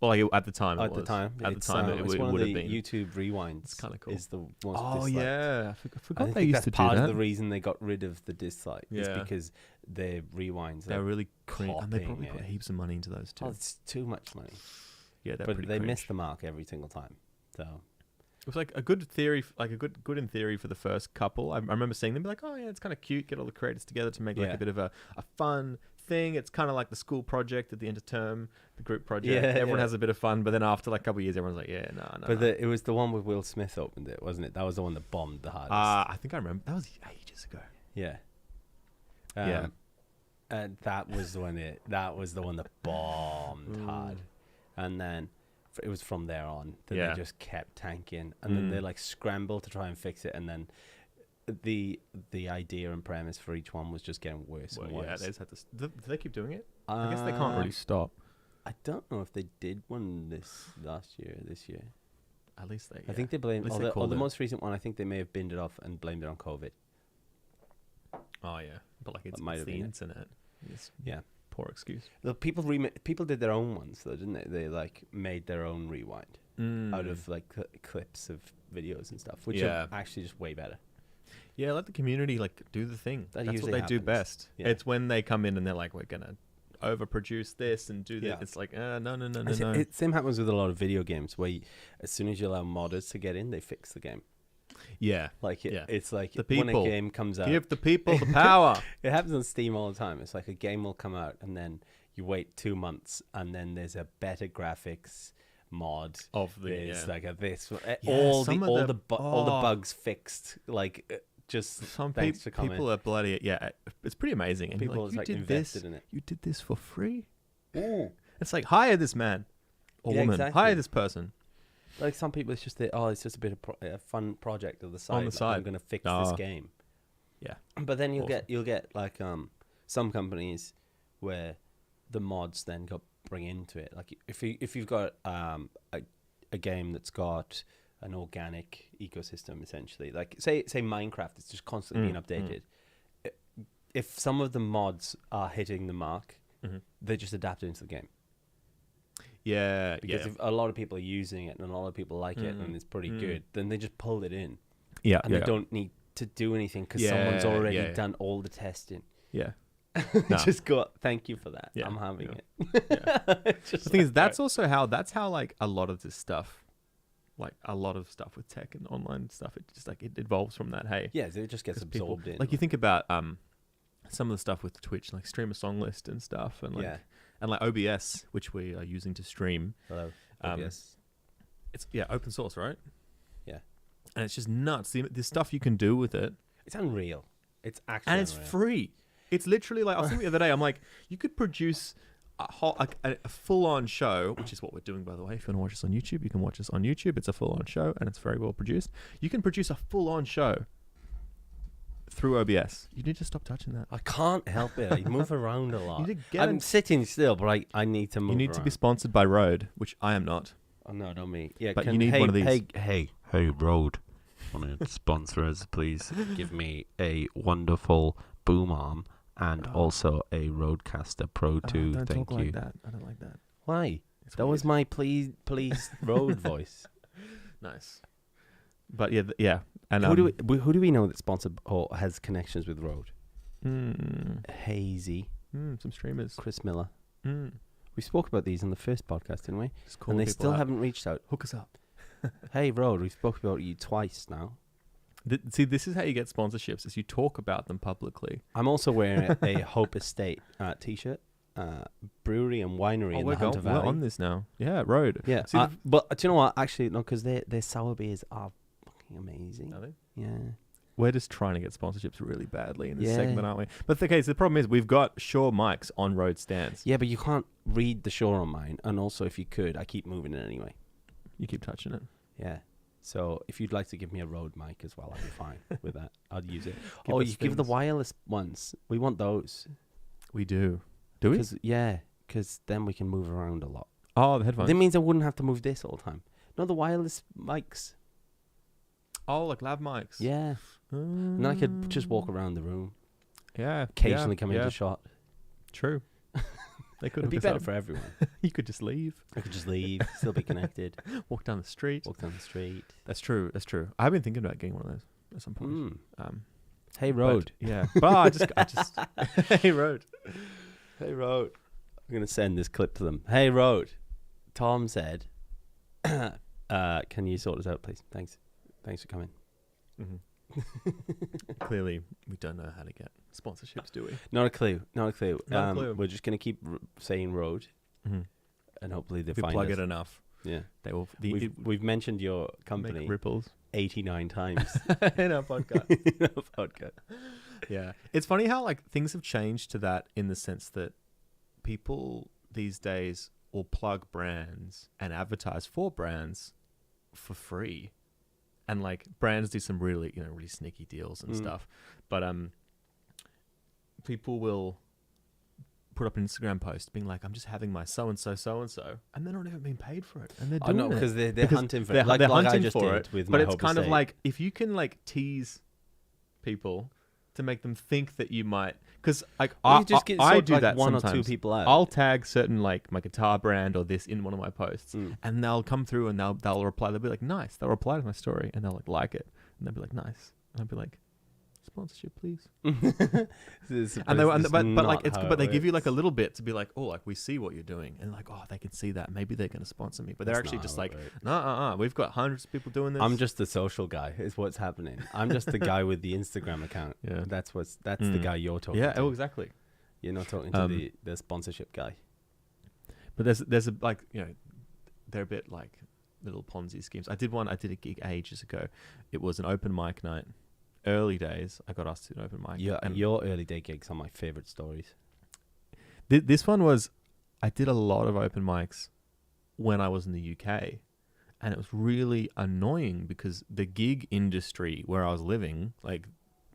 Well, like at the time, At the time, it it's one would of have the been. YouTube rewinds. It's kind of cool. Is the most Oh disliked. yeah, I I forgot think they used that's to do part that. of the reason they got rid of the dislike. Is Yeah. because their rewinds. They're Are, really clean, and they copying probably put it. heaps of money into those too. oh, it's too much money. Yeah, they're But pretty they cringe. miss the mark every single time. So It was like a good theory, like a good in theory for the first couple. I remember seeing them be like, oh yeah, it's kind of cute. Get all the creators together to make like Yeah. a bit of a fun thing. It's kind of like the school project at the end of term, the group project. Yeah, Everyone yeah. has a bit of fun, but then after like a couple of years, everyone's like, yeah, no. but it was the one with Will Smith opened it, wasn't it? That was the one that bombed the hardest. I think I remember that was ages ago. Yeah. Yeah. And that was the one that bombed hard. And then it was from there on that Yeah. they just kept tanking, and then they like scrambled to try and fix it, and then the idea and premise for each one was just getting worse and Well, yeah, worse. they just had to. Do they keep doing it? I guess they can't really stop. I don't know if they did one this year. At least they. I think they blamed. least Or they the called it. most recent one, I think they may have binned it off and blamed it on COVID. Oh yeah, but like it's might have the been it. internet. It's Yeah. poor excuse. The people did their own ones though, didn't they? They like made their own rewind out of like clips of videos and stuff, which Yeah. are actually just way better. Yeah, let the community like do the thing. That That's what usually they do happens. best. Yeah. It's when they come in and they're like, we're gonna overproduce this and do this. Yeah. It's like, no. It same happens with a lot of video games where as soon as you allow modders to get in, they fix the game. Yeah, Like Yeah. it's like The when a people. game comes out, give the people the power. it happens on Steam all the time. It's like a game will come out and then you wait 2 months and then there's a better graphics mod. Of the There's like a this Yeah, all some the of all the- all the oh. bugs fixed. Like just Some thanks for coming. people are bloody. Yeah, it's pretty amazing. And you're People like, is you like did invested this. in it. You did this for free. Ooh. It's like hire this man or Yeah, woman. exactly. Hire this person. Like some people, it's just it's just a bit of a fun project on the side. the like, side. I'm gonna fix this Oh. game. Yeah. But then you'll Awesome. get like some companies where the mods then got bring into it. Like if you've got a game that's got an organic ecosystem essentially, like say Minecraft, it's just constantly being updated. If some of the mods are hitting the mark, they just adapt it into the game. Yeah, Because if a lot of people are using it and a lot of people like it and it's pretty good, then they just pull it in. yeah, And they don't need to do anything because Yeah, someone's already yeah. done all the testing. Yeah. Just got thank you for that. Yeah, I'm having yeah. it. The thing is, that's how like a lot of this stuff, like a lot of stuff with tech and online stuff, it just like it evolves from that. Hey, Yeah, it just gets 'cause people- absorbed in. Like you think about some of the stuff with Twitch, like stream a song list and stuff, and like Yeah. and like OBS, which we are using to stream. Hello. um, Yes. It's open source, right? Yeah. And it's just nuts. The stuff you can do with it, It's unreal. It's actually and it's unreal. free. It's literally like I was thinking the other day. I'm like, you could produce a whole a full-on show, which is what we're doing, by the way. If you want to watch us on YouTube, you can watch us on YouTube. It's a full-on show, and it's very well produced. You can produce a full-on show through OBS. You need to stop touching that. I can't help it. I move around a lot. You need to get I'm in- sitting still, but I need to move You need around. to be sponsored by Rode, which I am not. Oh, no, not me. Yeah, But you need one of these. Hey, Rode. Want to sponsor us, please? Give me a wonderful boom arm and also a Rodecaster Pro 2. Don't Thank talk you. like that. I don't like that. Why? It's That was weird. my please road voice. Nice. But yeah. And Who do we know that sponsored or has connections with Rode? Hazy, some streamers. Chris Miller. Mm. We spoke about these in the first podcast, didn't we? Just call And they people still up. haven't reached out. Hook us up. Hey, Rode, we spoke about you twice now. See, this is how you get sponsorships: is you talk about them publicly. I'm also wearing a Hope Estate t-shirt. Brewery and winery in the Hunter we're Valley. on this now. Yeah, Road. Yeah, See, but do you know what? Actually, no, because their sour beers are fucking amazing. Are they? Yeah. We're just trying to get sponsorships really badly in this Yeah. segment, aren't we? But the case, the problem is we've got Shure mics on Rode stands. Yeah, but you can't read the Shure on mine. And also, if you could, I keep moving it anyway. You keep touching it. Yeah. So if you'd like to give me a Rode mic as well, I'd be fine with that. I'd use it. Give us You give the things. wireless ones. We want those. We do. Do we? Because then we can move around a lot. Oh, the headphones. That means I wouldn't have to move this all the time. No, the wireless mics. Oh, like lav mics. Yeah. And then I could just walk around the room. Yeah. Occasionally come into shot. True. They could It'd be hook us better up. for everyone. You could just leave, I could just leave, still be connected, walk down the street. walk down the street. That's true. That's true. I've been thinking about getting one of those at some point. Mm. Hey, Road. But, yeah. But I just hey, Road. Hey, Road. I'm going to send this clip to them. Hey, Road. Tom said, can you sort this out, please? Thanks. Thanks for coming. Clearly, we don't know how to get sponsorships, do we? Not a clue. Not a clue. Not a clue. We're just going to keep saying Road, and hopefully they If we find plug us. it enough, Yeah. they will. We've mentioned your Make company ripples 89 times in our podcast. in our podcast. Yeah, it's funny how like things have changed to that in the sense that people these days will plug brands and advertise for brands for free, and like brands do some really really sneaky deals and stuff, but people will put up an Instagram post being like, I'm just having my so and so, and they're not even being paid for it, and they're doing I know, it because they're hunting for they're, it. Like, they're like hunting I just for did it, with but my it's Hope kind of Estate. like if you can like tease people to make them think that you might, because like Well, I you just get I sort of do like that one sometimes. or two people out. I'll tag certain like my guitar brand or this in one of my posts, and they'll come through and they'll reply. They'll be like, nice. They'll reply to my story and they'll like it, and they'll be like, nice. And I'll be like, sponsorship, please. But they give you like a little bit to be like, oh, like we see what you're doing, and like, oh, they can see that. Maybe they're going to sponsor me, but they're actually just like, no, we've got hundreds of people doing this. I'm just the social guy. Is what's happening. I'm just the guy with the Instagram account. Yeah. That's the guy you're talking yeah, to. oh, exactly. You're not talking to the sponsorship guy. But there's a like they're a bit like little Ponzi schemes. I did a gig ages ago. It was an open mic night. Early days, I got asked to do an open mic. Your early day gigs are my favorite stories. This one was, I did a lot of open mics when I was in the UK, and it was really annoying because the gig industry where I was living, like,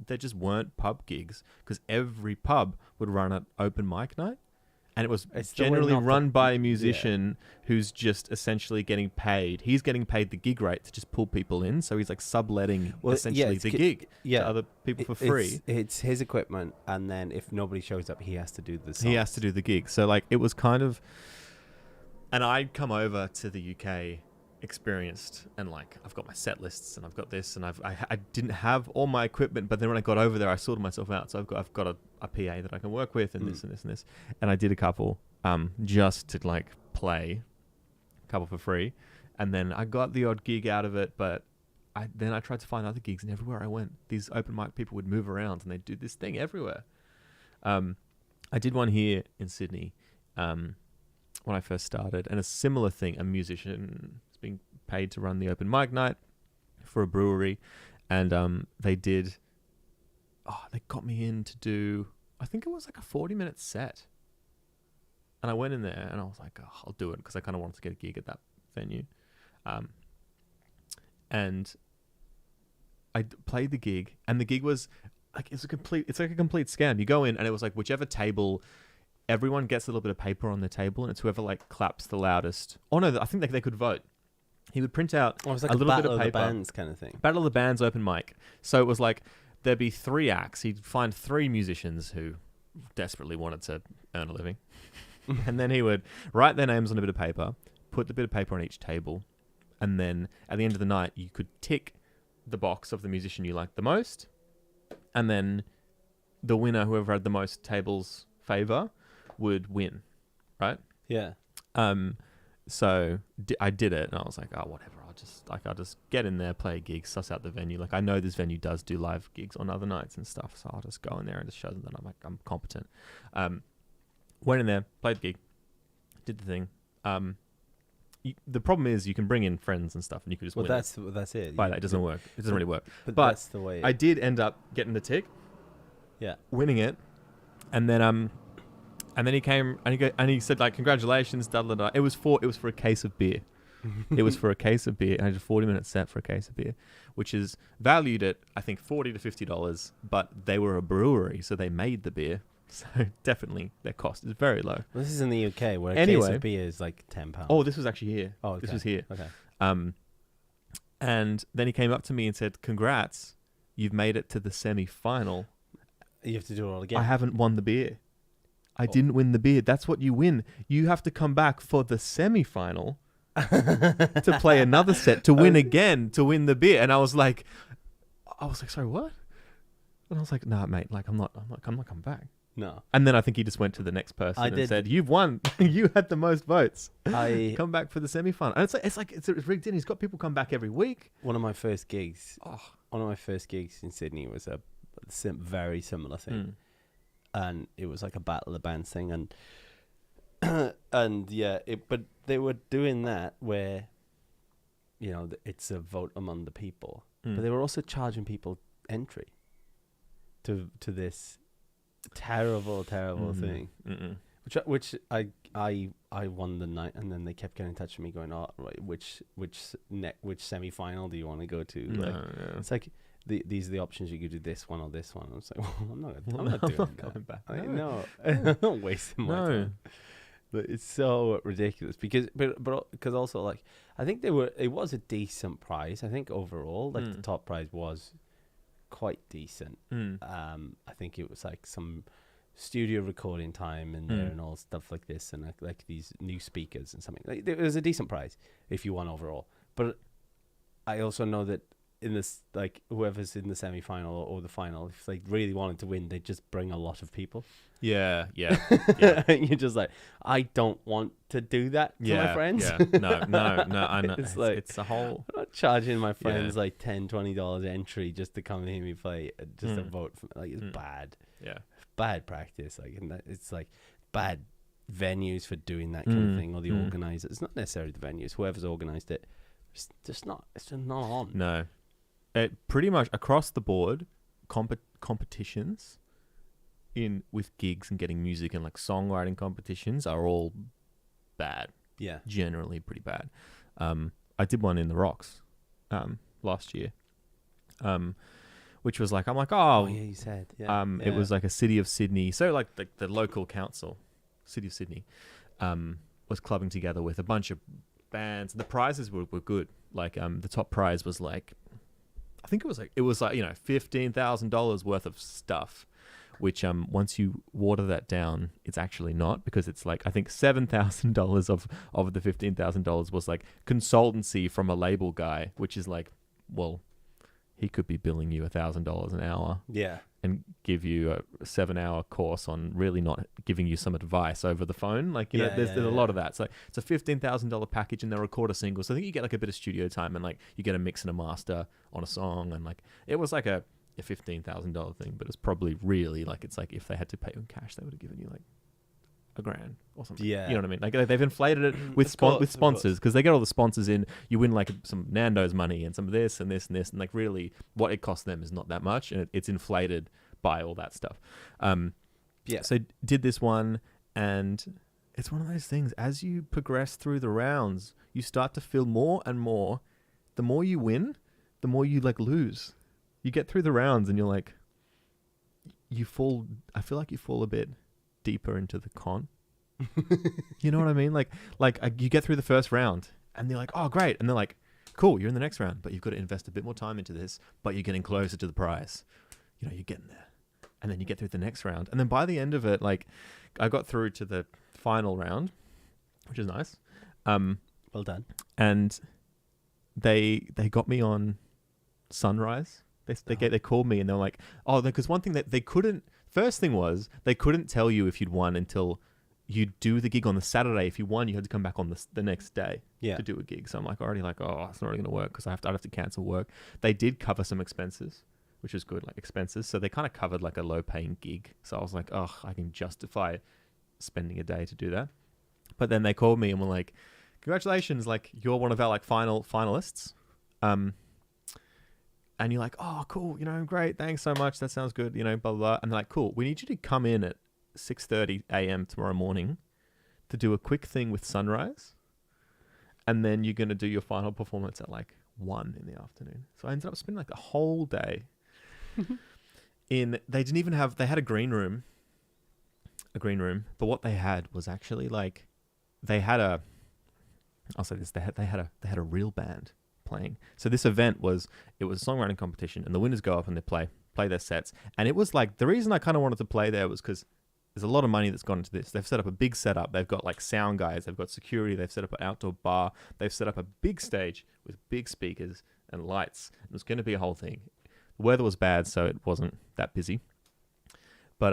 there just weren't pub gigs because every pub would run an open mic night. And it was generally run by a musician who's just essentially getting paid. He's getting paid the gig rate to just pull people in. So he's like subletting essentially the gig to other people for free. It's his equipment. And then if nobody shows up, he has to do the songs. He has to do the gig. So like it was kind of... And I'd come over to the UK experienced and like I've got my set lists and I've got this and I didn't have all my equipment, but then when I got over there I sorted myself out, so I've got a PA that I can work with and this and this and this, and I did a couple just to like play a couple for free, and then I got the odd gig out of it, but I tried to find other gigs, and everywhere I went these open mic people would move around and they'd do this thing everywhere. I did one here in Sydney when I first started, and a similar thing. A musician is being paid to run the open mic night for a brewery, and they got me in to do, I think it was like a 40-minute set, and I went in there and I was like, oh, I'll do it, because I kind of wanted to get a gig at that venue, and I played the gig, and the gig was like, it's like a complete scam. You go in and it was like whichever table. Everyone gets a little bit of paper on the table, and it's whoever like claps the loudest. Oh no, I think they could vote. He would print out it was like a little bit Battle of of paper. the Bands kind of thing. Battle of the Bands open mic. So it was like there'd be 3 acts. He'd find 3 musicians who desperately wanted to earn a living, and then he would write their names on a bit of paper, put the bit of paper on each table, and then at the end of the night you could tick the box of the musician you liked the most, and then the winner, whoever had the most tables favor, would win, right? Yeah. So I did it, and I was like, oh, whatever. I'll just get in there, play a gig, suss out the venue. Like I know this venue does do live gigs on other nights and stuff, so I'll just go in there and just show them that I'm competent. Went in there, played the gig, did the thing. The problem is you can bring in friends and stuff, and you could just win. That's it. But that doesn't work. It doesn't really work. But But that's the way. I did end up getting the tick. Yeah. Winning it, and then he came and he said like, congratulations, da da da. It was for a case of beer. It was for a case of beer, and I did a 40-minute set for a case of beer, which is valued at I think $40 to $50. But they were a brewery, so they made the beer, so definitely their cost is very low. Well, this is in the UK where a case of beer is like £10. Oh, this was actually here. Oh, okay. This was here. Okay. And then he came up to me and said, "Congrats, you've made it to the semi-final." You have to do it all again. I haven't won the beer. I didn't win the beer. That's what you win. You have to come back for the semi-final to play another set to win again, to win the beer. And I was like, sorry, what? And I was like, nah, mate, like I'm not coming back. No. And then I think he just went to the next person and said, "You've won. You had the most votes. Come back for the semi-final." And it's rigged in. He's got people come back every week. One of my first gigs in Sydney was a very similar thing, and it was like a battle of bands thing, and but they were doing that where, you know, it's a vote among the people, but they were also charging people entry to this terrible thing, which I won the night, and then they kept getting in touch with me going, "Oh, right, which semi-final do you want to go to?" It's like these are the options. You could do this one or this one. I was like, well, I'm not doing that. Coming back. No, I'm not wasting my time. But it's so ridiculous because also, like, I think it was a decent prize. I think overall, like, the top prize was quite decent. I think it was like some studio recording time in there and all stuff like this, and like these new speakers and something. Like, it was a decent prize if you won overall. But I also know that in this, like, whoever's in the semi-final or the final, if they really wanted to win, they'd just bring a lot of people. Yeah. You're just like, I don't want to do that to my friends. Yeah. No, I know. It's like, it's a whole... I'm not charging my friends like $10, $20 entry just to come and hear me play, just a vote. Like, it's bad. Yeah. Bad practice. Like, and it's like bad venues for doing that kind of thing, or the organisers. It's not necessarily the venues. Whoever's organised it, it's just not on. No. Pretty much across the board, competitions with gigs and getting music and like songwriting competitions are all bad. Yeah. Generally pretty bad. I did one in the Rocks last year. Which was like, I'm like, oh yeah, you said. Yeah. It was like a City of Sydney. So like the local council, City of Sydney, was clubbing together with a bunch of bands. The prizes were good. Like the top prize was like, I think it was like you know, $15,000 worth of stuff, which once you water that down, it's actually not, because it's like, I think $7,000 of the $15,000 was like consultancy from a label guy, which is like, well, he could be billing you $1,000 an hour, and give you a 7-hour course on really not giving you some advice over the phone. Like, you know, there's a lot of that. So it's a $15,000 package, and they'll record a single. So I think you get like a bit of studio time, and like you get a mix and a master on a song, and like it was like a $15,000 thing, but it's probably really like, it's like if they had to pay you in cash, they would have given you like $1,000 or something. Yeah, you know what I mean? Like they've inflated it with sponsors, because they get all the sponsors in. You win like some Nando's money and some of this and this and this, and like really what it costs them is not that much, and it's inflated by all that stuff. So did this one, and it's one of those things. As you progress through the rounds, you start to feel more and more. The more you win, the more you like lose. You get through the rounds, and you're like, you fall. I feel like you fall a bit deeper into the con. You know what I mean? Like you get through the first round and they're like, oh great, and they're like, cool, you're in the next round, but you've got to invest a bit more time into this, but you're getting closer to the prize. You know, you're getting there. And then you get through the next round, and then by the end of it, like, I got through to the final round, which is nice. Well done. And they got me on Sunrise. They called me, and they're like, oh, because one thing that they couldn't, first thing was, they couldn't tell you if you'd won until you do the gig on the Saturday. If you won, you had to come back on the next day to do a gig. So I'm like, already like, oh, it's not really going to work, because I'd have to cancel work. They did cover some expenses, which is good, like expenses. So they kind of covered like a low paying gig. So I was like, oh, I can justify spending a day to do that. But then they called me and were like, congratulations, like you're one of our like finalists. And you're like, oh, cool, you know, great, thanks so much, that sounds good, you know, blah, blah, blah. And they're like, cool, we need you to come in at 6:30 a.m. tomorrow morning to do a quick thing with Sunrise. And then you're going to do your final performance at like 1 in the afternoon. So I ended up spending like a whole day they had a green room, but what they had was actually like, they had a real band playing. So this event was a songwriting competition, and the winners go up and they play their sets. And it was like, the reason I kind of wanted to play there was because there's a lot of money that's gone into this. They've set up a big setup. They've got like sound guys. They've got security. They've set up an outdoor bar. They've set up a big stage with big speakers and lights. It was going to be a whole thing. The weather was bad, so it wasn't that busy. But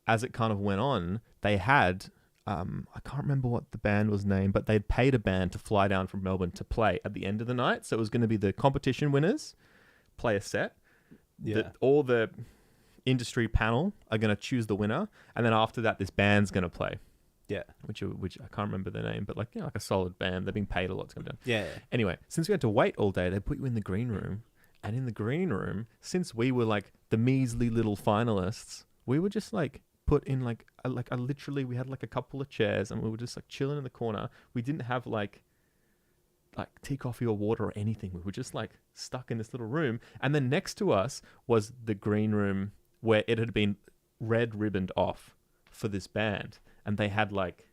as it kind of went on, they had, I can't remember what the band was named, but they'd paid a band to fly down from Melbourne to play at the end of the night. So it was going to be the competition winners play a set. Yeah. All the industry panel are going to choose the winner, and then after that this band's going to play, which I can't remember their name, but like like a solid band. They're being paid a lot to come down. Anyway, since we had to wait all day, they put you in the green room, and in the green room, since we were like the measly little finalists, we were just like put in like literally we had like a couple of chairs, and we were just like chilling in the corner. We didn't have like tea, coffee, or water or anything. We were just like stuck in this little room, and then next to us was the green room where it had been red ribboned off for this band, and they had like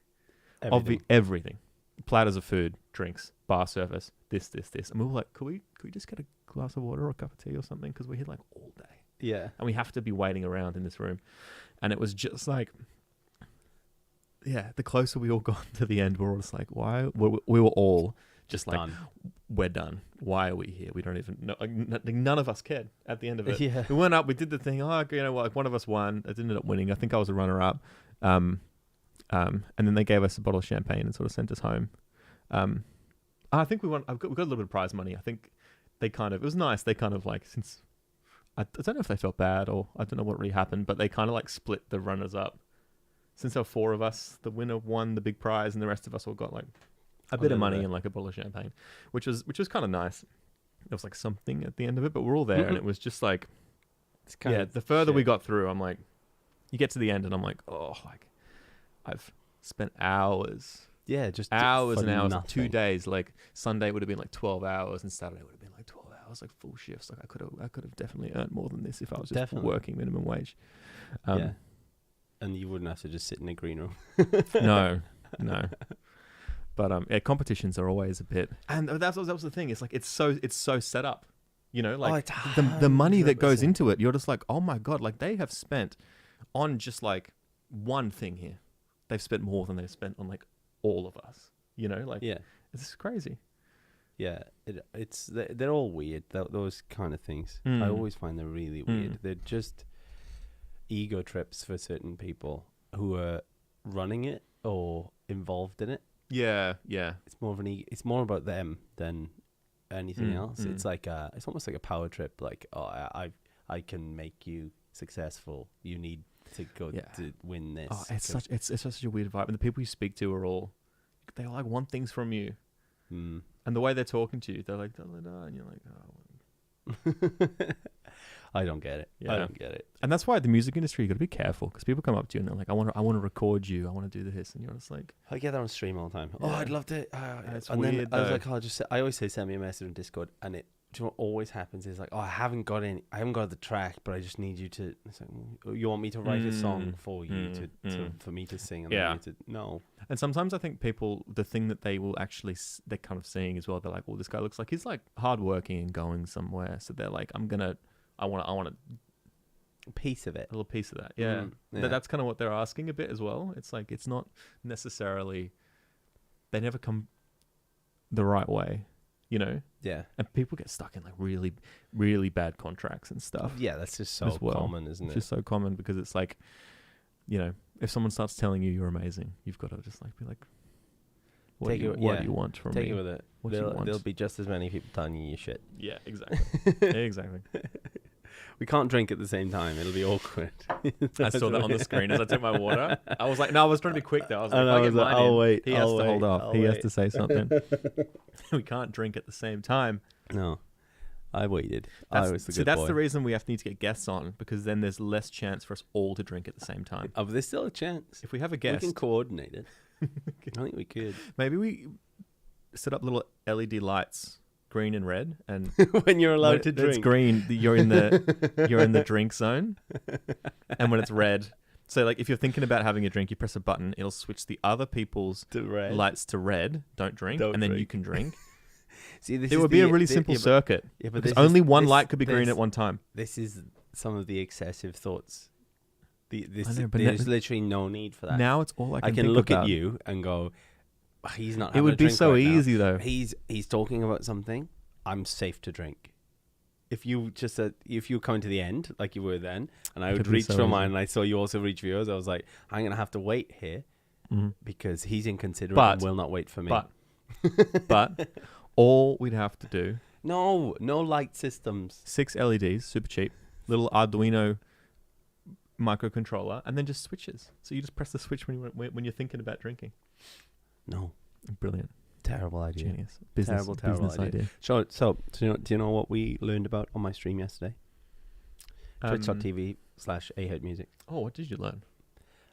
everything, platters of food, drinks, bar service, this, and we were like, could we just get a glass of water or a cup of tea or something, because we're here like all day, and we have to be waiting around in this room. And it was just like, the closer we all got to the end, we were all just like, why? We were all just like, done. We're done. Why are we here? We don't even know. None of us cared at the end of it. Yeah. We went up, we did the thing. Like one of us won. It ended up winning. I think I was a runner-up. And then they gave us a bottle of champagne and sort of sent us home. I think we won. We got a little bit of prize money. I think it was nice. They kind of like, since I don't know if they felt bad or I don't know what really happened, but they kind of like split the runners up. Since there were 4 of us, the winner won the big prize, and the rest of us all got like a bit of money and like a bottle of champagne, which was kind of nice. There was like something at the end of it, but we're all there, and it was just like, It's kind of the further we shit. got through, I'm like, you get to the end, and I'm like, oh, like I've spent hours just and hours, nothing. 2 days. Like Sunday would have been like 12 hours, and Saturday would have been like 12 hours, like full shifts. Like I could have definitely earned more than this if I was just Definitely. working minimum wage. And you wouldn't have to just sit in a green room. No. But competitions are always a bit, and that was the thing. It's like it's so set up, like the money that goes 100%. into it. You're just like, oh my god, like they have spent on just like one thing here. They've spent more than they've spent on like all of us. It's crazy. They're all weird. Those kind of things. I always find them really weird. They're just ego trips for certain people who are running it or involved in it. Yeah. It's more of it's more about them than anything else. It's like it's almost like a power trip. Like, I can make you successful. You need to go to win this. Oh, it's such a weird vibe, and the people you speak to they like want things from you, and the way they're talking to you, they're like, da-da-da, and you're like, oh. I don't get it. I don't get it. And that's why the music industry, you got to be careful, because people come up to you and they're like, I want to record you. I want to do this. And you're just like, I get that on stream all the time. Yeah. Oh, I'd love to. It's and weird, then I was though. like, I always say, send me a message on Discord. And do you know what always happens is like, I haven't got the track, but I just need you to. It's like, you want me to write a song for you for me to sing? And then no. And sometimes I think people, the thing that they will actually, they're kind of seeing as well, they're like, well, this guy looks like he's like hardworking and going somewhere. So they're like, I want a piece of it. a little piece of that. Yeah. That's kind of what they're asking a bit as well. It's like, it's not necessarily, they never come the right way, Yeah. And people get stuck in like really, really bad contracts and stuff. Yeah, that's just so common, isn't It's it? just so common, because it's like, if someone starts telling you you're amazing, you've got to just like be like, what do you want from me? Take it with it. What do you want? There'll be just as many people telling you your shit. Yeah, exactly. Exactly. We can't drink at the same time. It'll be awkward. I saw that on the screen as I took my water. I was like, no, I was trying to be quick though. I was like, And if I I get was like, mine I'll in, wait, he has I'll to hold wait, off. I'll He has wait. to say something. We can't drink at the same time. No, I waited. I was the good boy. That's the reason we have to need to get guests on, because then there's less chance for us all to drink at the same time. Oh, but there's still a chance. If we have a We guest, can coordinate it. I think we could. maybe we set up little LED lights, green and red, and When you're allowed when to it's drink. green, you're in the drink zone, and when it's red, so like if you're thinking about having a drink, you press a button, it'll switch the other people's To red. lights to red. Don't drink, Don't and then you drink. can drink. See, this It is would be a the- really the- simple yeah, but- circuit. Yeah, but Because this only is- one this- light could be green this- at one time. This is some of the excessive thoughts I know, but There's literally no need for that. now it's all I can, I can think look about. at you and go, he's not. It having would a be drink so right now. easy though. He's talking about something. I'm safe to drink. If you just if you come to the end like you were then, and I would Could be reach so for easy. mine, and I saw you also reach for yours, I was like, I'm gonna have to wait here Mhm. because he's inconsiderate But- and will not wait for me. But all we'd have to do, no light systems. 6 LEDs, super cheap, little Arduino microcontroller, and then just switches. So you just press the switch when you're thinking about drinking. No, Brilliant, terrible idea. genius, business, Terrible business idea. So do you know what we learned about on my stream yesterday? Twitch.tv/ahurtmusic. Oh, what did you learn?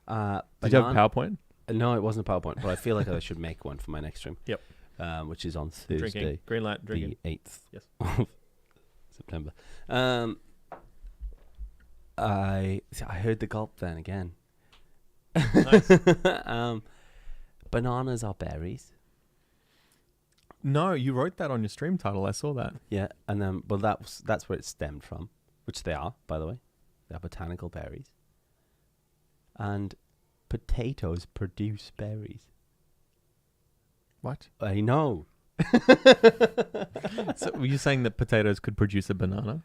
Did Did you have a PowerPoint? No, it wasn't a PowerPoint, but I feel like I should make one for my next stream. Yep. Which is on Drinking, Thursday, green light, drinking. the 8th Yes. of September. I heard the gulp then again. Nice. Bananas are berries. No, you wrote that on your stream title. I saw that. Yeah, and then that's where it stemmed from, which they are, by the way. They are botanical berries. And potatoes produce berries. What? I know. So were you saying that potatoes could produce a banana?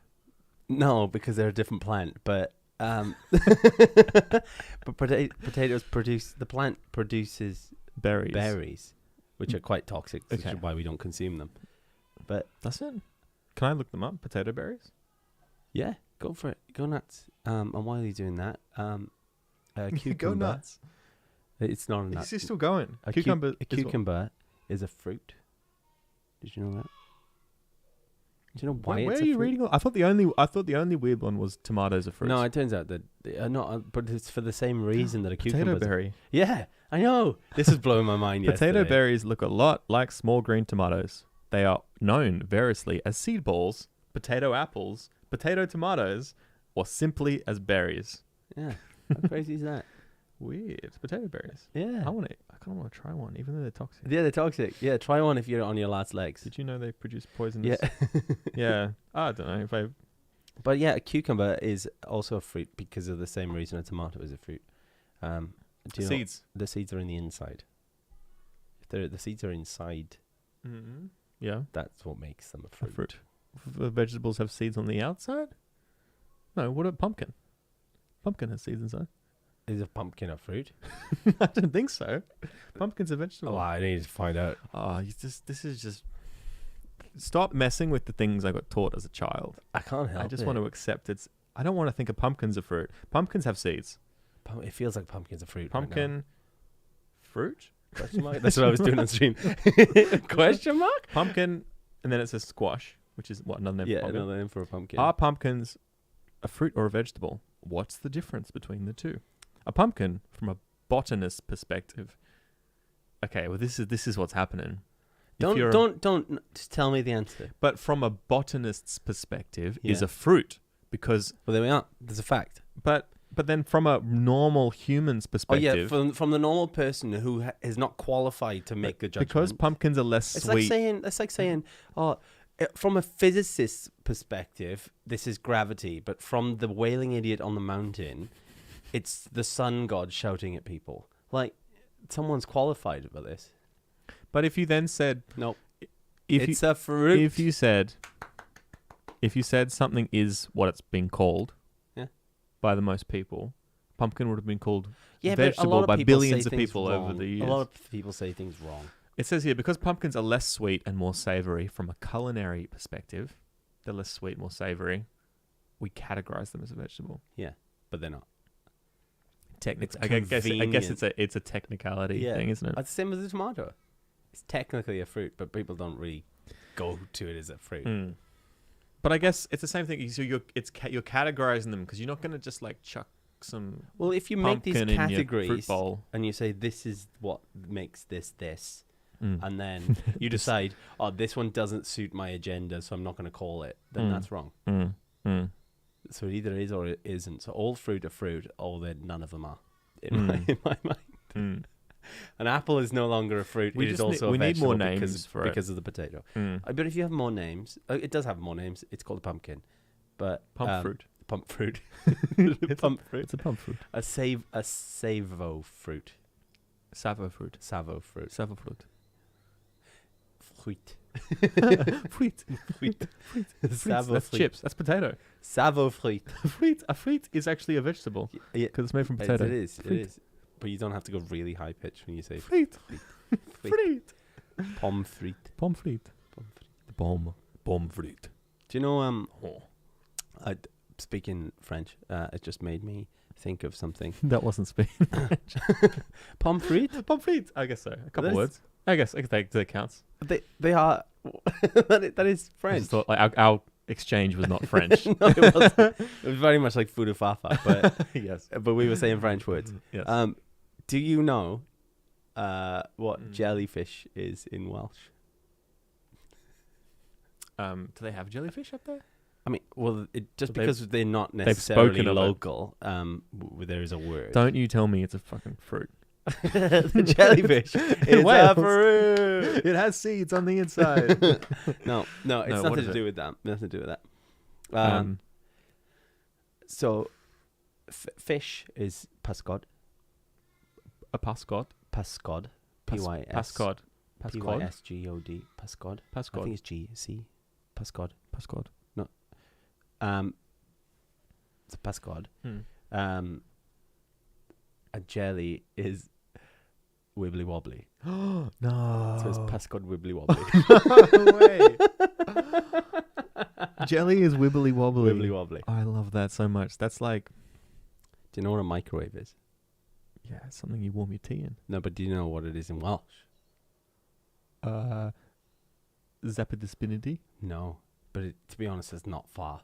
No, because they're a different plant, but but potatoes produce, the plant produces Berries. which are quite toxic, which Okay. is why we don't consume them. But That's it. Can I look them up? Potato berries? yeah, go for it. Go nuts. And while you're doing that, cucumber. Go nuts. It's not a nut. Is still going? A Cucumber. A cucumber is a fruit. Did you know that? Do you know why Where it's are a you fruit? reading? I thought the only weird one was tomatoes are fruits. No, it turns out that but it's for the same reason that a cucumber. potato berry. Yeah, I know. This is blowing my mind. Potato yesterday. berries look a lot like small green tomatoes. They are known variously as seed balls, potato apples, potato tomatoes, or simply as berries. Yeah, how crazy is that? Weird. Potato berries. Yeah. I kind of want to try one, even though they're toxic. Yeah, they're toxic. Yeah, try one if you're on your last legs. Did you know they produce poisonous? Yeah. Yeah. I don't know if I. But yeah, a cucumber is also a fruit because of the same reason a tomato is a fruit. Do you know Seeds. the seeds are in the inside. If the seeds are inside, Mm-hmm. Yeah. that's what makes them a fruit. fruit. The vegetables have seeds on the outside? No, what about pumpkin? Pumpkin has seeds inside. Is a pumpkin a fruit? I don't think so. Pumpkin's a vegetable. Oh, I need to find out. Oh, this is just. Stop messing with the things I got taught as a child. I can't help I just it. want to accept it's. I don't want to think of pumpkins a fruit. Pumpkins have seeds. It feels like pumpkin's a fruit. Pumpkin, fruit? Question mark? That's what I was doing on stream. Question mark? Pumpkin, and then it says squash, which is what another name Yeah, for pumpkin. another name for a pumpkin. Are pumpkins a fruit or a vegetable? What's the difference between the two? A pumpkin, from a botanist's perspective. Okay, well this is what's happening. If you're Don't just tell me the answer. But from a botanist's perspective, is Yeah. a fruit because. Well, there we are. There's a fact. But then from a normal human's Oh perspective, yeah, from the normal person who is not qualified to make the judgment. because pumpkins are less it's sweet. like saying, oh, from a physicist's perspective, this is gravity, but from the wailing idiot on the mountain, it's the sun god shouting at people. Like, someone's qualified for this. But if you then said, Nope. if It's a fruit. if you said something is what it's been called, Yeah. by the most people, pumpkin would have been called Yeah, but a vegetable lot of by people billions say of things people over wrong. the years. A lot of people say things wrong. It says here, because pumpkins are less sweet and more savory from a culinary perspective, they're less sweet, more savory, we categorize them as a vegetable. Yeah, but they're not. Technically, It's I guess it's a technicality Yeah. thing, isn't it? It's the same as a tomato. It's technically a fruit, but people don't really go to it as a fruit. Mm. But I guess it's the same thing. So you're categorizing them because you're not going to just like chuck some Well, if you make these pumpkin in your fruit categories bowl. and you say this is what makes this, Mm. and then you decide, oh, this one doesn't suit my agenda, so I'm not going to call it, then Mm. that's wrong. Mm. Mm. So it either is or it isn't. So all fruit are fruit, although none of them are, Mm. in my mind. Mm. An apple is no longer a fruit. We It is just also we a need more vegetable names because, for it. because of the potato. Mm. But if you have more names, it does have more names. It's called a pumpkin. But Pump fruit. Pump fruit. Pump fruit. It's a pump fruit. A savo fruit. Savo fruit. Savo fruit. Savo fruit. Fruit. Fruit. Fruit. Savo That's fruit. chips. That's potato. Savo fruit. Fruit. A fruit is actually a vegetable Yeah, because it's made from potato. it is. Fruit. It is. But you don't have to go really high pitch when you say Fruit. fruit. Fruit. Pomme fruit. Pommes frites. Pommes frites. Do you know? Oh. Speaking French, it just made me think of something. That wasn't speaking. Pomme fruit. Pommes frites. I guess so. A couple That's- words. I guess that counts. They are. that is I French. just thought like our exchange was not French. No, it wasn't. It was very much like fudu fafa, but Yes. but we were saying French words. Yes. Do you know what jellyfish is in Welsh? Do they have jellyfish up there? I mean, well, just But they've- because they're not they've necessarily spoken of it. local, there is a word. Don't you tell me it's a fucking fruit. The jellyfish is a Wales. fruit. It has seeds on the inside. No, it's No, what nothing is to it? do with that. Nothing to do with that. So, fish is pascod. A pascod. Pascod. Pascod. Pascod. P-Y-S-G-O-D. Pascod. I Pascod. think it's G-C. Pascod. Pascod. It's a pascod. A jelly is wibbly wobbly. No. So it's pascod wibbly wobbly. No way. Jelly is wibbly wobbly. Wibbly wobbly. I love that so much. That's like, Do you know what a microwave is? yeah, it's something you warm your tea in. No, but do you know what it is in Welsh? Zapidispinity. No, but to be honest, it's not far.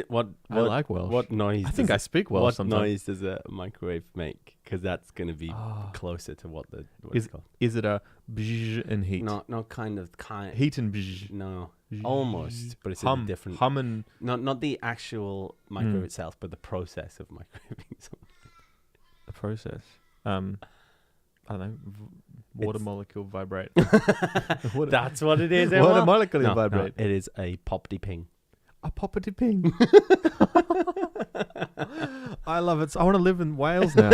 What I like Welsh. What noise? I think I speak Welsh What sometimes. noise does a microwave make? Because that's going to be Ah. closer to what Is- it's called. Is it a bzz and heat? No, kind. Heat and bzz. No, almost, but it's in a different. Hum and Not the actual microwave Mm. itself, but the process of microwaving something. the process. I don't know. Water It's- molecule vibrate. That's what it is. Water molecule No, vibrate. it is a popty ping. A poppity ping. I love it. I want to live in Wales now.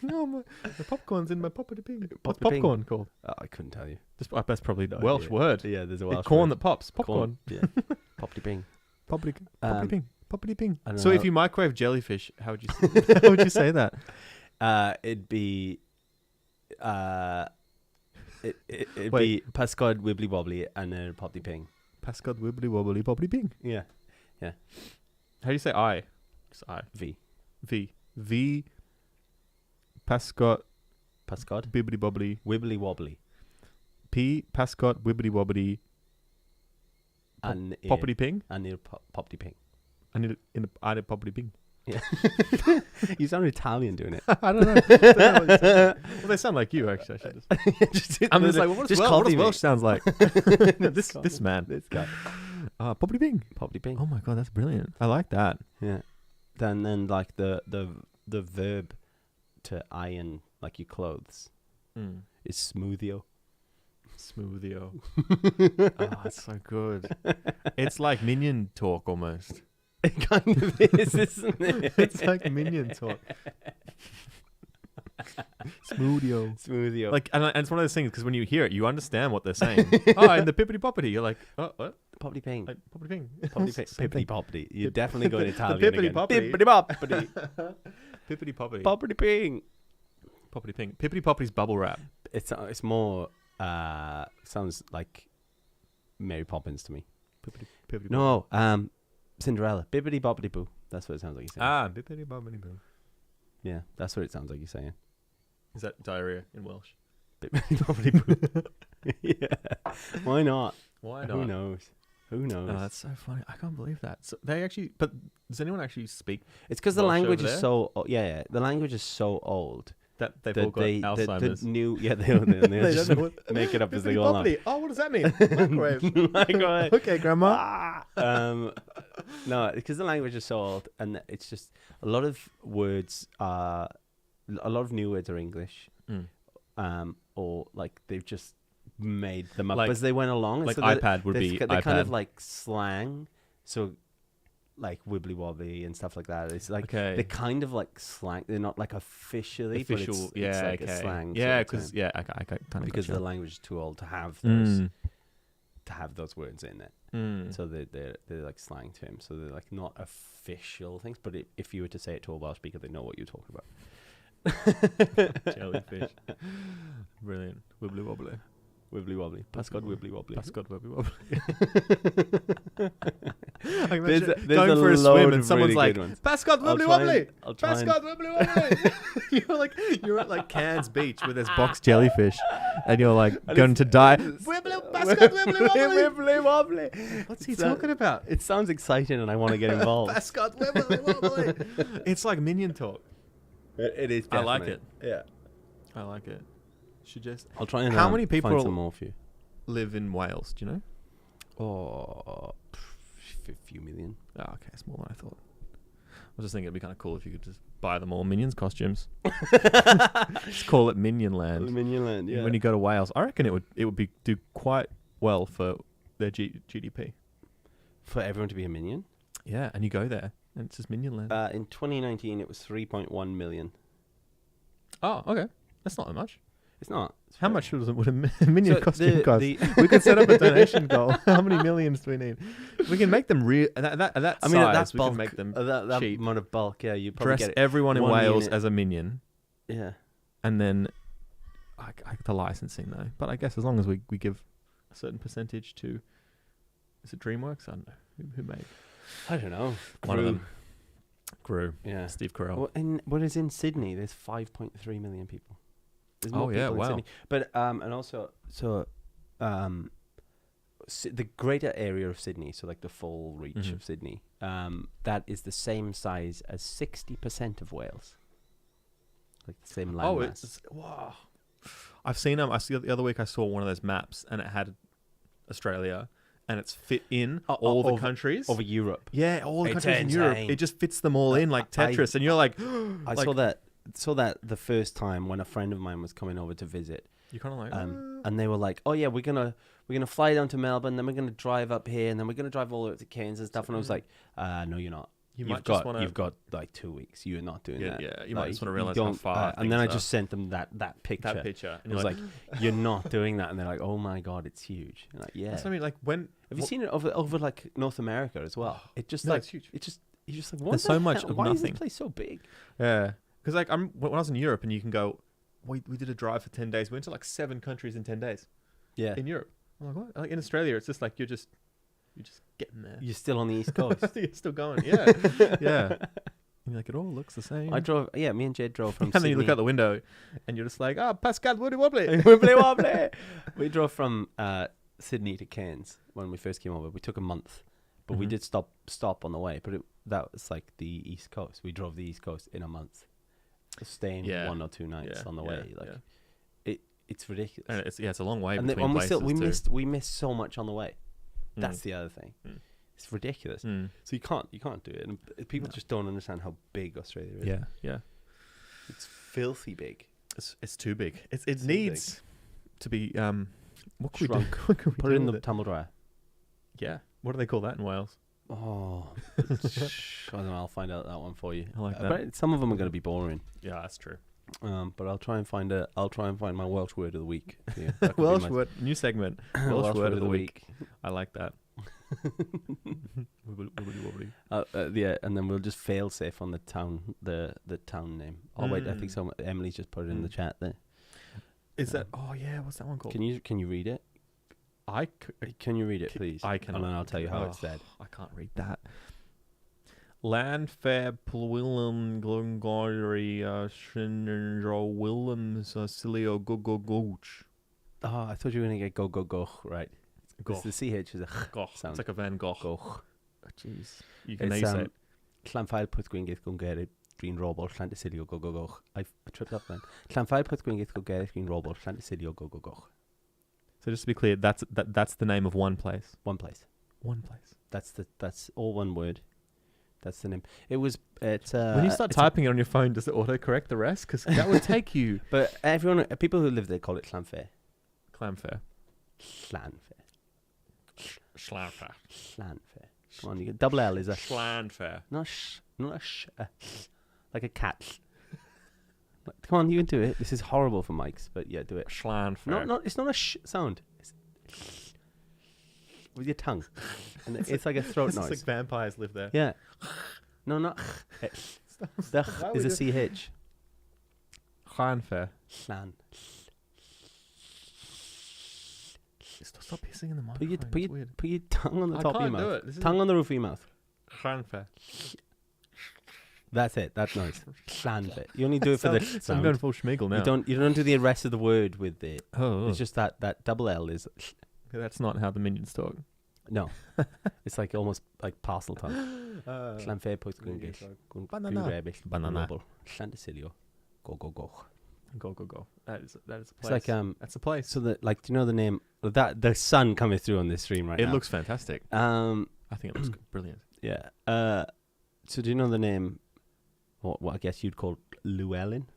No, the popcorn's in my poppity ping. What's Poppity ping. popcorn called? Oh, I couldn't tell you. That's probably No a Welsh idea. word. Yeah, there's a It's Welsh corn word. that pops. Popcorn. Yeah, popty ping. Poppity Um, ping. Poppity ping. I don't So if know. you microwave jellyfish, how would you how would you say that? It'd be it'd Wait. be pascod wibbly wobbly and then popty ping. Pascod wibbly wobbly poppity ping. Yeah, How do you say I? Just I. V. V. Pascod Pascod bibbly bobbly. wibbly wobbly P. Pascod wibbly wobbly and poppity ping. and popty ping. I need it in a poppity ping. Yeah, you sound Italian doing it. I don't know. Don't know what you say. Well, they sound like you actually. I should just. I'm just like, what does Welsh sounds like? this man. This guy. Poppity ping. Popty ping. Oh my god, that's brilliant. I like that. Yeah. Then like the verb to iron like your clothes is smoothio. Smoothio. Oh, it's so good. It's like minion talk almost. It kind of is, isn't it? It's like minion talk. Smoothio. Smoothio. Like, and it's one of those things because when you hear it, you understand what they're saying. Oh, and the pippity poppity, you're like, oh, what? popty ping. Like, poppity ping. Pippity poppity. You're definitely going Italian pippity again. poppity. Pippity poppity. Pippity poppity. Poppity ping. Poppity ping. Pippity poppy's bubble wrap. It's more sounds like Mary Poppins to me. Pippity No, Cinderella. Bibbidi bobbidi boo. That's what it sounds like you're saying. Bippity bobbity boo. Yeah, that's what it sounds like you're saying. Is that diarrhea in Welsh? Bibbidi bobbidi boo. Yeah. Why not? Why Who knows? Who knows? Oh, that's so funny. I can't believe that. So they actually, but does anyone actually speak It's because the Welsh language over is there? so the language is so old that they've that all got Alzheimer's? the new they just don't know what- make it up as they Bippity go along. bobbity. Oh, what does that mean? Microwave. Microwave. Okay, Grandma. No, because the language is so old, and it's just a lot of words are a lot of new words are English, or like they've just made them up Like- as they went along. and Like so they're- iPad would they're be they're kind of iPad. like slang So, like wibbly wobbly and stuff like that. It's like Okay. they're kind of like slang. They're not like officially, but Official, it's like a slang. Yeah, sort of because term. I kind of because the language is too old to have those words in it. So they're like slang terms. So they're like not official things. But if you were to say it to a Welsh speaker, they know what you're talking about. Jellyfish. Brilliant. Wibbly wobbly. Wibbly wobbly. Pascod wibbly wobbly. Pascod wibbly wobbly. I imagine There's going a for a load swim of and someone's really like, good ones. Pascod I'll wibbly try and- wobbly. I'll try and- Pascod wibbly wobbly. you're at like Cairns Beach where there's box jellyfish, and you're like going to die. Wibbly, Pascod wibbly wobbly. Wibbly wobbly. What's he talking about? It sounds exciting, and I want to get involved. Pascod wibbly wobbly. It's like minion talk. It is. I like definitely. it. Yeah. I like it. Should just I'll try and How many people find some more for you. live in Wales. Do you know? Oh, a few million. Oh, okay, it's more than I thought. I was just thinking it'd be kind of cool if you could just buy them all Minions costumes. Just call it Minion Land. Minion Land, yeah. When you go to Wales, I reckon it would do quite well for their GDP. For everyone to be a minion. Yeah, and you go there and it's just Minion Land. In 2019, it was 3.1 million. Oh, okay, that's not that much. It's not. It's How fair. much would a Minion So costume cost? the- We could set up a donation goal. How many millions do we need? We can make them real. That I mean, size, that's we bulk. can make them that cheap. amount of bulk, yeah, you'd probably Dress get it. everyone in one Wales unit. as a minion, Yeah. and then the licensing though. But I guess as long as we give a certain percentage to, is it DreamWorks? I don't know who made I don't know. one of them. Gru. Yeah. Steve Carell. Well, what is in Sydney? There's 5.3 million people. There's Oh, more yeah, people in wow. Sydney. But and also the greater area of Sydney, so like the full reach Mhm. of Sydney, that is the same size as 60% of Wales. Like the same land Oh, mass. it's wow. I've seen them. I see the other week. I saw one of those maps, and it had Australia, and it's fit in all the over- countries. over Europe. Yeah, all the It's countries in Europe. insane. It just fits them all in like Tetris, and you're like, I saw that the first time when a friend of mine was coming over to visit. you're kind of like, And they were like, "Oh yeah, we're gonna fly down to Melbourne, then we're gonna drive up here, and then we're gonna drive all the way up to Cairns and stuff." And I was like, "No, you're not. You You've might got just wanna- you've got like 2 weeks. You're not doing that. yeah, you might just want to you realize how don't- far. and then I things just sent them that picture. are. That picture, and I you're was like, like, "You're not doing that," and they're like, "Oh my god, it's huge." And like, yeah. that's what I mean. Like when Have you seen it over like North America as well? It just No, like it's huge. It just you're just like, what There's the so much hell? of Why is nothing. this place so big? Yeah, because like when I was in Europe, and you can go. We did a drive for 10 days. We went to like 7 countries in 10 days Yeah, in Europe. I'm like, what? Like in Australia, it's just like you're just getting there. you're still on the East Coast. You're still going. Yeah, yeah. And you're like, it all looks the same. Me and Jed drove from and then you look Sydney. out the window, and you're just like, Pascal Woody Wobbly. Wibbly wobbly. We drove from Sydney to Cairns when we first came over. We took a month, but we Mhm. did stop on the way. But that was like the East Coast. We drove the East Coast in a month, staying Yeah. 1 or 2 nights Yeah, on the yeah, way. Like yeah. it's ridiculous. And it's a long way And then between places too. we missed so much on the way. That's the other thing. Mm. It's ridiculous. Mm. So you can't do it. And people No. just don't understand how big Australia is. Yeah, yeah. It's filthy big. It's too big. It too needs to be what can Shrunk. we do? What can we Put do it in with the tumble dryer. Yeah. What do they call that in Wales? Oh, I don't know. I'll find out that one for you. I like that. But some of them are going to be boring. Yeah, that's true. But I'll try and find my Welsh word of the week. for you. That could be Welsh my- word, new segment. Welsh word of the week. I like that. Wibbly, wibbly, wobbly. Yeah, and then we'll just fail safe on the town name. Oh wait, I think Mm. so. Emily's just put it in the chat there. Is that? Oh yeah, what's that one called? Can you read it? Can you read it, please? I cannot. And then I'll tell you how it's Oh, said. I can't read that. Landfair Plwilum Glungori Shinro Willems Cilio Gogogoch. Oh, I thought you were going to get go right. Goch. Because the CH is a Goch. sound. It's like a Van Gogh. Goch. Oh, jeez. You can It's say it. Llanfail put gwingith gongeri green robol llantysilio go go goch. I tripped up then. Llanfail put gwingith gongeri green robol llantysilio go go goch. So just to be clear, that's the name of one place. One place. One place. That's all one word. That's the name. It's when you start typing it on your phone, does it autocorrect the rest? Because that would take you. But people who live there call it Llanfair. Clamfair. Llanfair. Schlarfair. Llanfair. Come on, you get double L is a Schlanfair. not a sh, like a cat. Come on, you can do it. This is horrible for mics, but yeah, do it. Schlanfair. It's not a sh sound. It's with your tongue, and it's like a throat It's noise. like vampires live there. Yeah. No, not. The is a CH. Schlanfair. Schlan. Stop hissing in the Put microphone. your, It's weird. put your tongue on the top of your can't do mouth. it. This is Tongue on the roof of your mouth. Schlanfair. That's it. That noise. Schlan bit. You only do it for the So I'm going sound. full Schmeagle now. You don't do the rest of the word with it. Oh, It's just that double L is that's not how the minions talk. no. It's like almost like parcel tongue. Llanfair Pwysgwyngill. Banana. Banana. Llandecilio. Go go go. Go. That is a place. It's like That's a place. so that like do you know the name that the sun coming through on this stream right It now? looks fantastic. I I think it looks brilliant. yeah. So do you know the name? What I guess you'd call Llewellyn?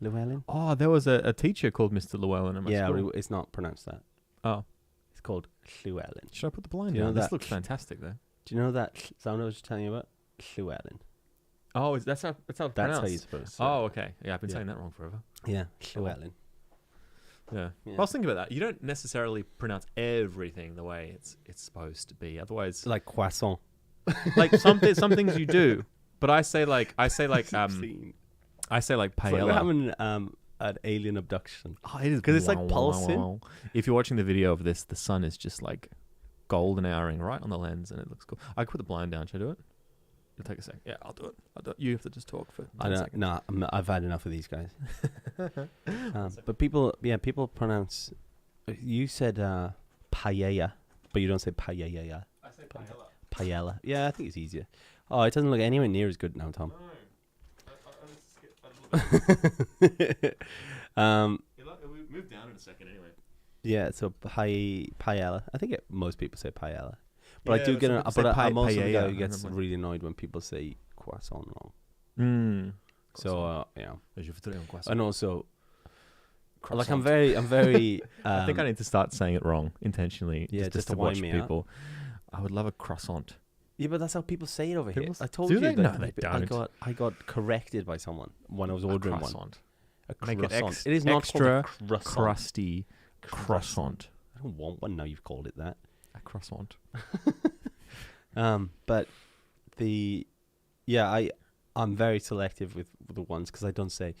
Llewellyn? Oh, there was a teacher called Mr. Llewellyn in my Yeah, school. it's not pronounced that. Oh, It's called Llewellyn. should I put the blind Do you know down? This that- looks fantastic though. Do you know that sound I was just telling you about? Llewellyn. Oh, that's how it's That's how pronounced. you're supposed to say Oh, okay. Yeah, I've been Yeah. saying that wrong forever. it. Yeah, Llewellyn. Yeah. Yeah. I was thinking about that. You don't necessarily pronounce everything the way it's supposed to be. Otherwise, It's like croissant. like some things you do, but I say like Scene. I say like It's like paella. we're having an alien abduction. Oh, it is 'Cause it's like pulsing. If you're watching the video of this, the sun is just like golden hourring right on the lens, and it looks cool. I could put the blind down. Should I do it? It'll take a sec. Yeah, I'll do it. You have to just talk for 10 I don't. seconds. Nah, I've had enough of these guys. But people pronounce. You said paella, but you don't say paella. I say paella. Paella. Yeah, I think it's easier. Oh, it doesn't look anywhere near as good now, Tom. We move down in a second anyway. Yeah, so paella. I think most people say paella, but I Yeah, do but get. some people say I'm also the paella, guy who and gets I'm like- really annoyed when people say croissant wrong. Croissant. So yeah, And and also like I'm croissant. very. I think I need to start saying it wrong intentionally. Yeah, just to to watch wind me up. people. I would love a croissant. Yeah, but that's how people say it over here. People I told do you they? that. No, they don't. I got corrected by someone when I was ordering one. croissant. A Make it croissant. It is not extra called a croissant. crusty croissant. I don't want one now. You've called it that. A croissant. But I'm very selective with the ones because I don't say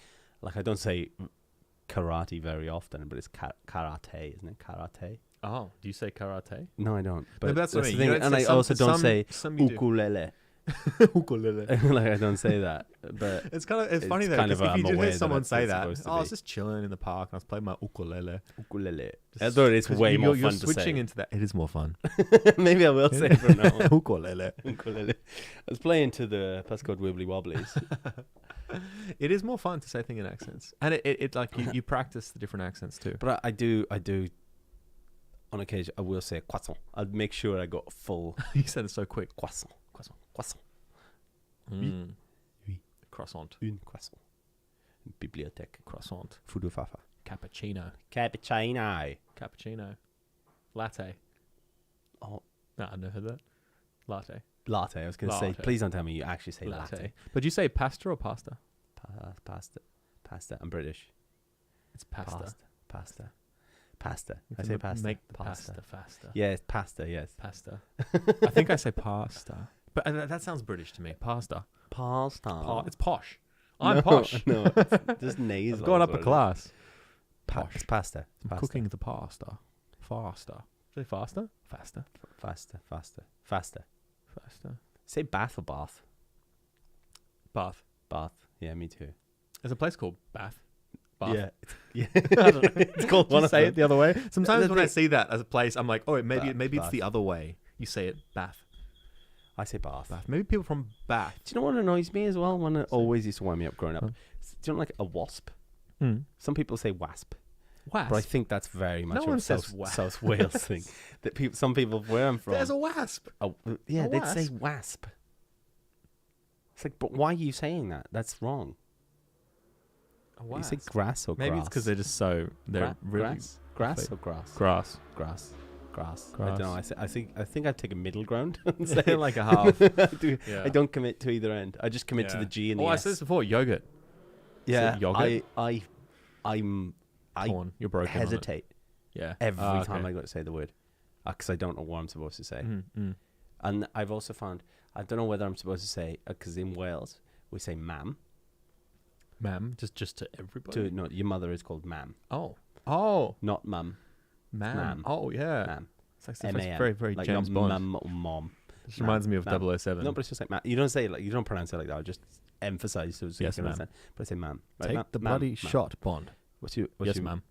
karate very often, but it's karate, isn't it? Karate. Oh, do you say karate? No, I don't. But Maybe that's what I the mean. You thing. don't And say I some- also don't say some you do. ukulele. Ukulele. Like I don't say that. But It's kind of it's It's funny though kind because of, if you I'm did aware hear that someone that's say what's that, supposed to I was be. just chilling in the park and I was playing my ukulele. ukulele. I Just- thought it's 'cause way more you're fun to switching say. into that. It is more fun. Maybe I will say it from now on. Ukulele. Ukulele. I was playing to the Pascode Wibbly Wobblies. It is more fun to say things in accents, and it like you practice the different accents too. But I do. On occasion, I will say croissant. I'll make sure I got full You said it so quick. croissant. Croissant. Mm. Oui. Croissant. Une croissant. Bibliothèque. Croissant. Fudu fafa. Cappuccino. Cappuccino. Latte. Oh, No, I've never heard that. Latte. latte. I was going to say, Latte. please don't tell me you actually say latte. But you say pasta or pasta? Pasta. I'm British. It's pasta. Pasta. You I can say pasta. Make the pasta faster. Yeah, it's pasta. Yes. Pasta. I think I say pasta. But that sounds British to me. Pasta. Pasta. It's posh. I'm posh. No, it's just nasal. I've gone is up a what it is. class. It's pasta. It's I'm pasta. cooking the pasta. Faster. Say faster? Faster. Faster. Say bath or bath? Bath. Bath. Yeah, me too. There's a place called Bath. Bath. Yeah. Yeah. It's called Do one you of say them. it the other way? Sometimes The when I thing- see that as a place, I'm like, oh, maybe it's Bath. the other way. You say it Bath. I say bath. Bath. Maybe people from Bath. Do you know what annoys me as well? One that always used to wind me up growing up. Huh? Do you know like a wasp? Mm. Some people say wasp, Wasp. but I think that's very much No a one says South, wasp. South Wales thing. That There's a wasp. yeah, a they'd say wasp. wasp. It's like, but why are you saying that? That's wrong. A You say wasp. grass or Maybe grass? it's because they're just so they're really grass or grass? grass. Grass. Grass. I don't know. Grass. I think I'd take a middle ground and say Like a half. I don't commit to either end. I just commit to the G and the I S. said this before. Yogurt. Yeah, yogurt? I Torn. You're broken. hesitate Yeah. every okay. time I go to say the word because I don't know what I'm supposed to say. Mm. And I've also found I don't know whether I'm supposed to say because in Wales we say ma'am. Ma'am, just to everybody. No, your mother is called ma'am, Oh. not mum. Ma'am. Ma'am. Oh yeah. Ma'am. It's like it's M-A-M. very, very Like James not Bond. mum or mom. This reminds me of Ma'am. 007. No, but it's just like ma'am. You don't say it like you don't pronounce it like that. I just emphasize so Yes, you can ma'am. understand. But I say ma'am. Right, Take ma'am, the ma'am, bloody ma'am. shot, Bond. What's your Yes, ma'am.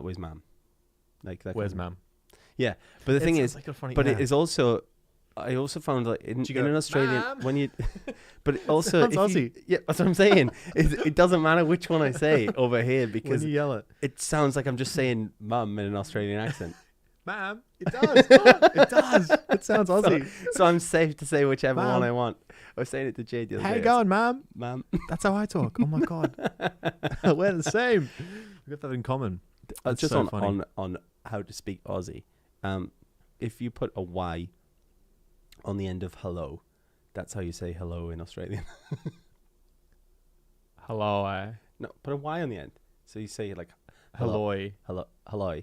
Where's ma'am? Like that. Where's kind of- ma'am? Yeah, but the thing It is, sounds like a funny- but yeah. it is also. I also found like in Do you go, an Australian "Ma'am?" when you, but it also sounds if you- Aussie. yeah, that's what I'm saying. It doesn't matter which one I say over here when because you yell it. it sounds like I'm just saying mum in an Australian accent. Ma'am, it does. It does. It sounds Aussie. So I'm safe to say whichever one Ma'am. I want. I was saying it to Jade the other How day. you going, ma'am? Ma'am? That's how I talk. Oh my god, we're the same. We got that in common. That's Just so funny. on how to speak Aussie. If you put a Y on the end of hello, that's how you say hello in Australian. Hello, No, put a Y on the end. So you say like hello, hello, hello,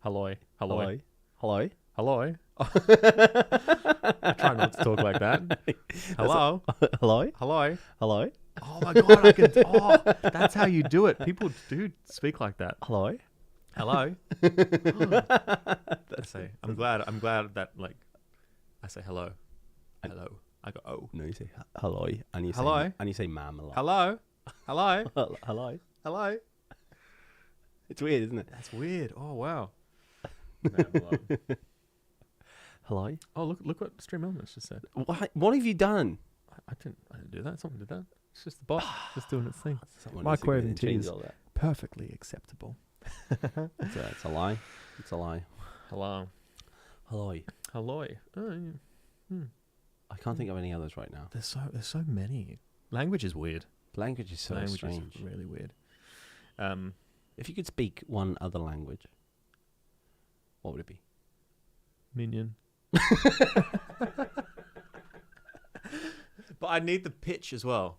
hello, hello, hello. hello. I try not to talk like that. Hello, Hello, hello. hello, Oh my god, I can. Oh, that's how you do it. People do speak like that. hello. Hello. I say. I'm glad that like I say hello. Hello. I go oh. No, you say hello, and you say Hello? and you say ma'am a lot. Hello. Hello. Hello. Hello. It's weird, isn't it? That's weird. Oh wow. No, hello. Hello. Oh look what Stream Elements just said. What have you done? I didn't do that. Someone did that. It's just the bot just doing its thing. Someone Microwave needs to and change cheese. all that. Perfectly acceptable. It's a lie. It's a lie. Hello. Hello. Hello. Oh, yeah. I can't think of any others right now. There's so many. Language is weird. Language is so Language strange. is really weird. If you could speak one other language, what would it be? Minion. But I need the pitch as well.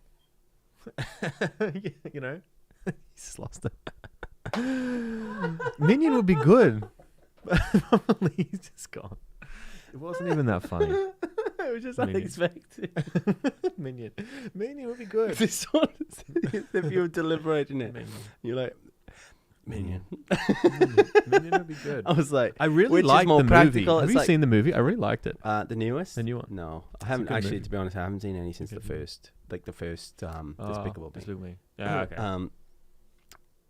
You know? He's just lost it. Minion would be good. Probably he's just gone. It wasn't even that funny. It was just Minion. unexpected. Minion. Minion would be good. This one, if you were deliberating it, Minion. you're like, Minion. Minion would be good. I was like, I really which is liked more the movie. practical? Have It's you like- seen the movie? I really liked it. the newest? The new one. No, I a haven't good actually. movie. To be honest, I haven't seen any since the Good movie. first, Despicable Me. Despicable Me. Yeah, okay.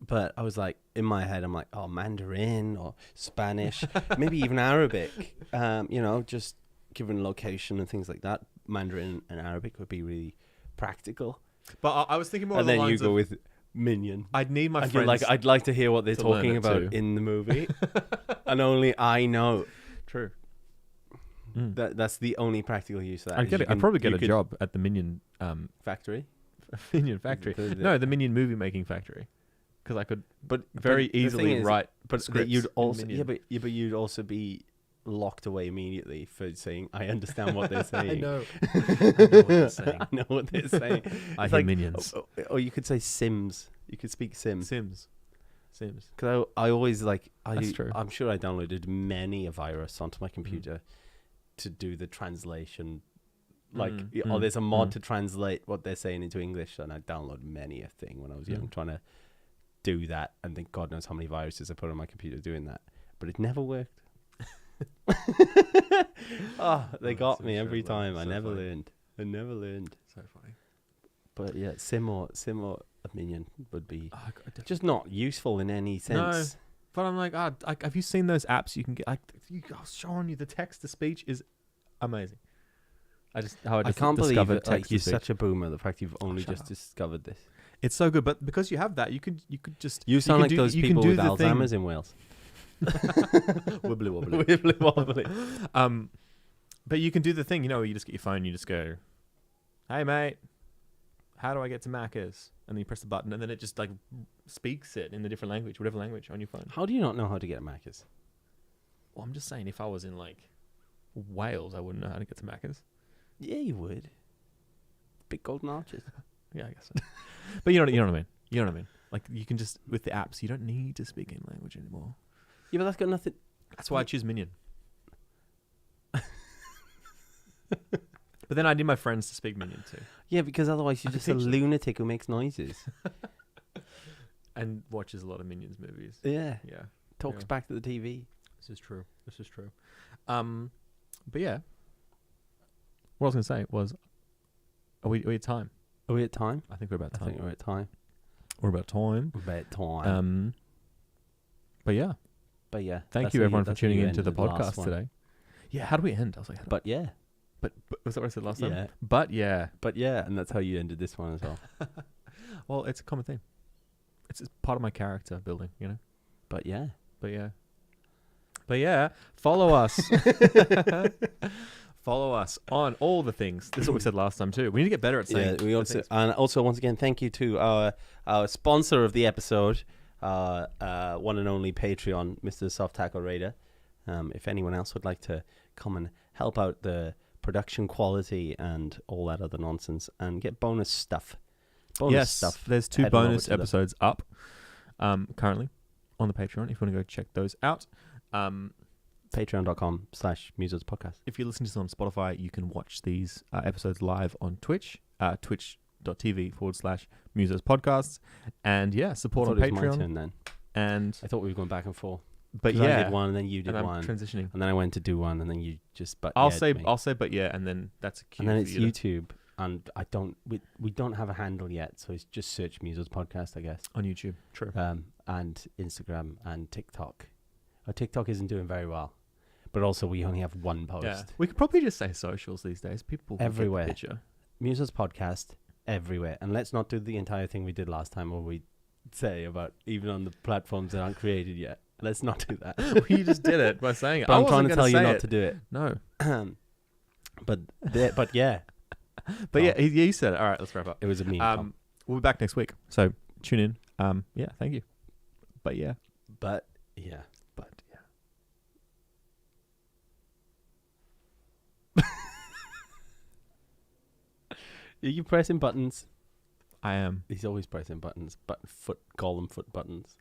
But I was like, in my head, I'm like, oh, Mandarin or Spanish, maybe even Arabic. Just given location and things like that, Mandarin and Arabic would be really practical. But I was thinking more And along the then you lines go of with Minion. I'd need my And you're friends. like, I'd like to hear what they're to learn talking it about too. in the movie, and only I know. True. That's the only practical use of that. I'd is get you it. I'd can- probably get you a could- job at the Minion factory. Minion factory. No, the Minion movie making factory, because I could But very the thing easily is- write. But that scripts you'd in also Minion. but you'd also be locked away immediately for saying I understand what they're saying. I know. I know what you're saying. I know what they're saying. I It's hear like- minions. Or you could say Sims. You could speak Sims. Sims. Because I always like. That's true. I'm sure I downloaded many a virus onto my computer to do the translation. There's a mod to translate what they're saying into English, and I downloaded many a thing when I was young, trying to do that. And think God knows how many viruses I put on my computer doing that, but it never worked. They got so me true, every man. time. I So never funny. learned. I never learned. So funny. But yeah, Sim or a Minion would be Oh, just not useful in any sense. But I'm like, have you seen those apps you can get? I was showing you the text to speech is amazing. I can't believe discovered it. Like, text to you're speech. such a boomer. The fact you've only shut just up. discovered this. It's so good, but because you have that, you could just You sound can like do- those you can people do with the thing- Alzheimer's in Wales. Wibbly wobbly. Wibbly wobbly. But you can do the thing, where you just get your phone, you just go, "Hey mate, how do I get to Macca's?" And then you press the button, and then it just like speaks it in a different language, whatever language on your phone. How do you not know how to get Macca's? Well, I'm just saying, if I was in like Wales, I wouldn't know how to get to Macca's. Yeah, you would. Big golden arches. Yeah, I guess so. But you know what I mean. You know what I mean. Like you can just with the apps, you don't need to speak any language anymore. Yeah, but that's got nothing. That's why I choose Minion. But then I need my friends to speak Minion too. Yeah, because otherwise you're I just could a teach them. lunatic who makes noises. And watches a lot of Minions movies. Yeah. Yeah. Talks Yeah. back to the TV. This is true. But yeah. What I was gonna say was, are we at time? Are we at time? I think we're about I time. think we're at time. We're about time. We're at time. But yeah, but yeah. thank that's you how everyone for that's how tuning you into the ended last podcast one. today. Yeah, how do we end? I was like, But yeah. but was that what I said last time? Yeah. But yeah. But yeah, and that's how you ended this one as well. Well, it's a common theme. It's part of my character building, you know. But yeah. But yeah, follow us. Follow us on all the things. This is what we said last time too. We need to get better at saying. Yeah, we the also things. and also once again thank you to our sponsor of the episode, one and only Patreon, Mr. Soft Tackle Raider. If anyone else would like to come and help out the production quality and all that other nonsense and get bonus stuff. There's 2 head on over bonus to the- episodes up currently on the Patreon. If you want to go check those out. Patreon.com/Musos Podcast. If you listen to this on Spotify, you can watch these episodes live on Twitch, twitch.tv/Musos Podcasts. And yeah, support on I thought it was my Patreon. turn then. And I thought we were going back and forth. but 'Cause yeah, I did one and then you did and I'm one. transitioning. And then I went to do one and then you just I'll yeah, say me. but yeah, and then that's a cue. And then for it's you to- YouTube, and I don't we don't have a handle yet, so it's just search Musos Podcast, I guess. on YouTube. True. And Instagram and TikTok. Our TikTok isn't doing very well, but also we only have one post. Yeah, we could probably just say socials these days. People can get the Everywhere. picture. Musos Podcast everywhere, and let's not do the entire thing we did last time, where we say about even on the platforms that aren't created yet. Let's not do that. We just did it by saying it. But I I'm wasn't trying to gonna tell you say not it. to do it. No, But yeah, but yeah, you said it. All right, let's wrap up. it was a meme. Tom. We'll be back next week, so tune in. Yeah, thank you. But yeah, But yeah. Are you pressing buttons? I am. He's always pressing buttons. Call them foot buttons.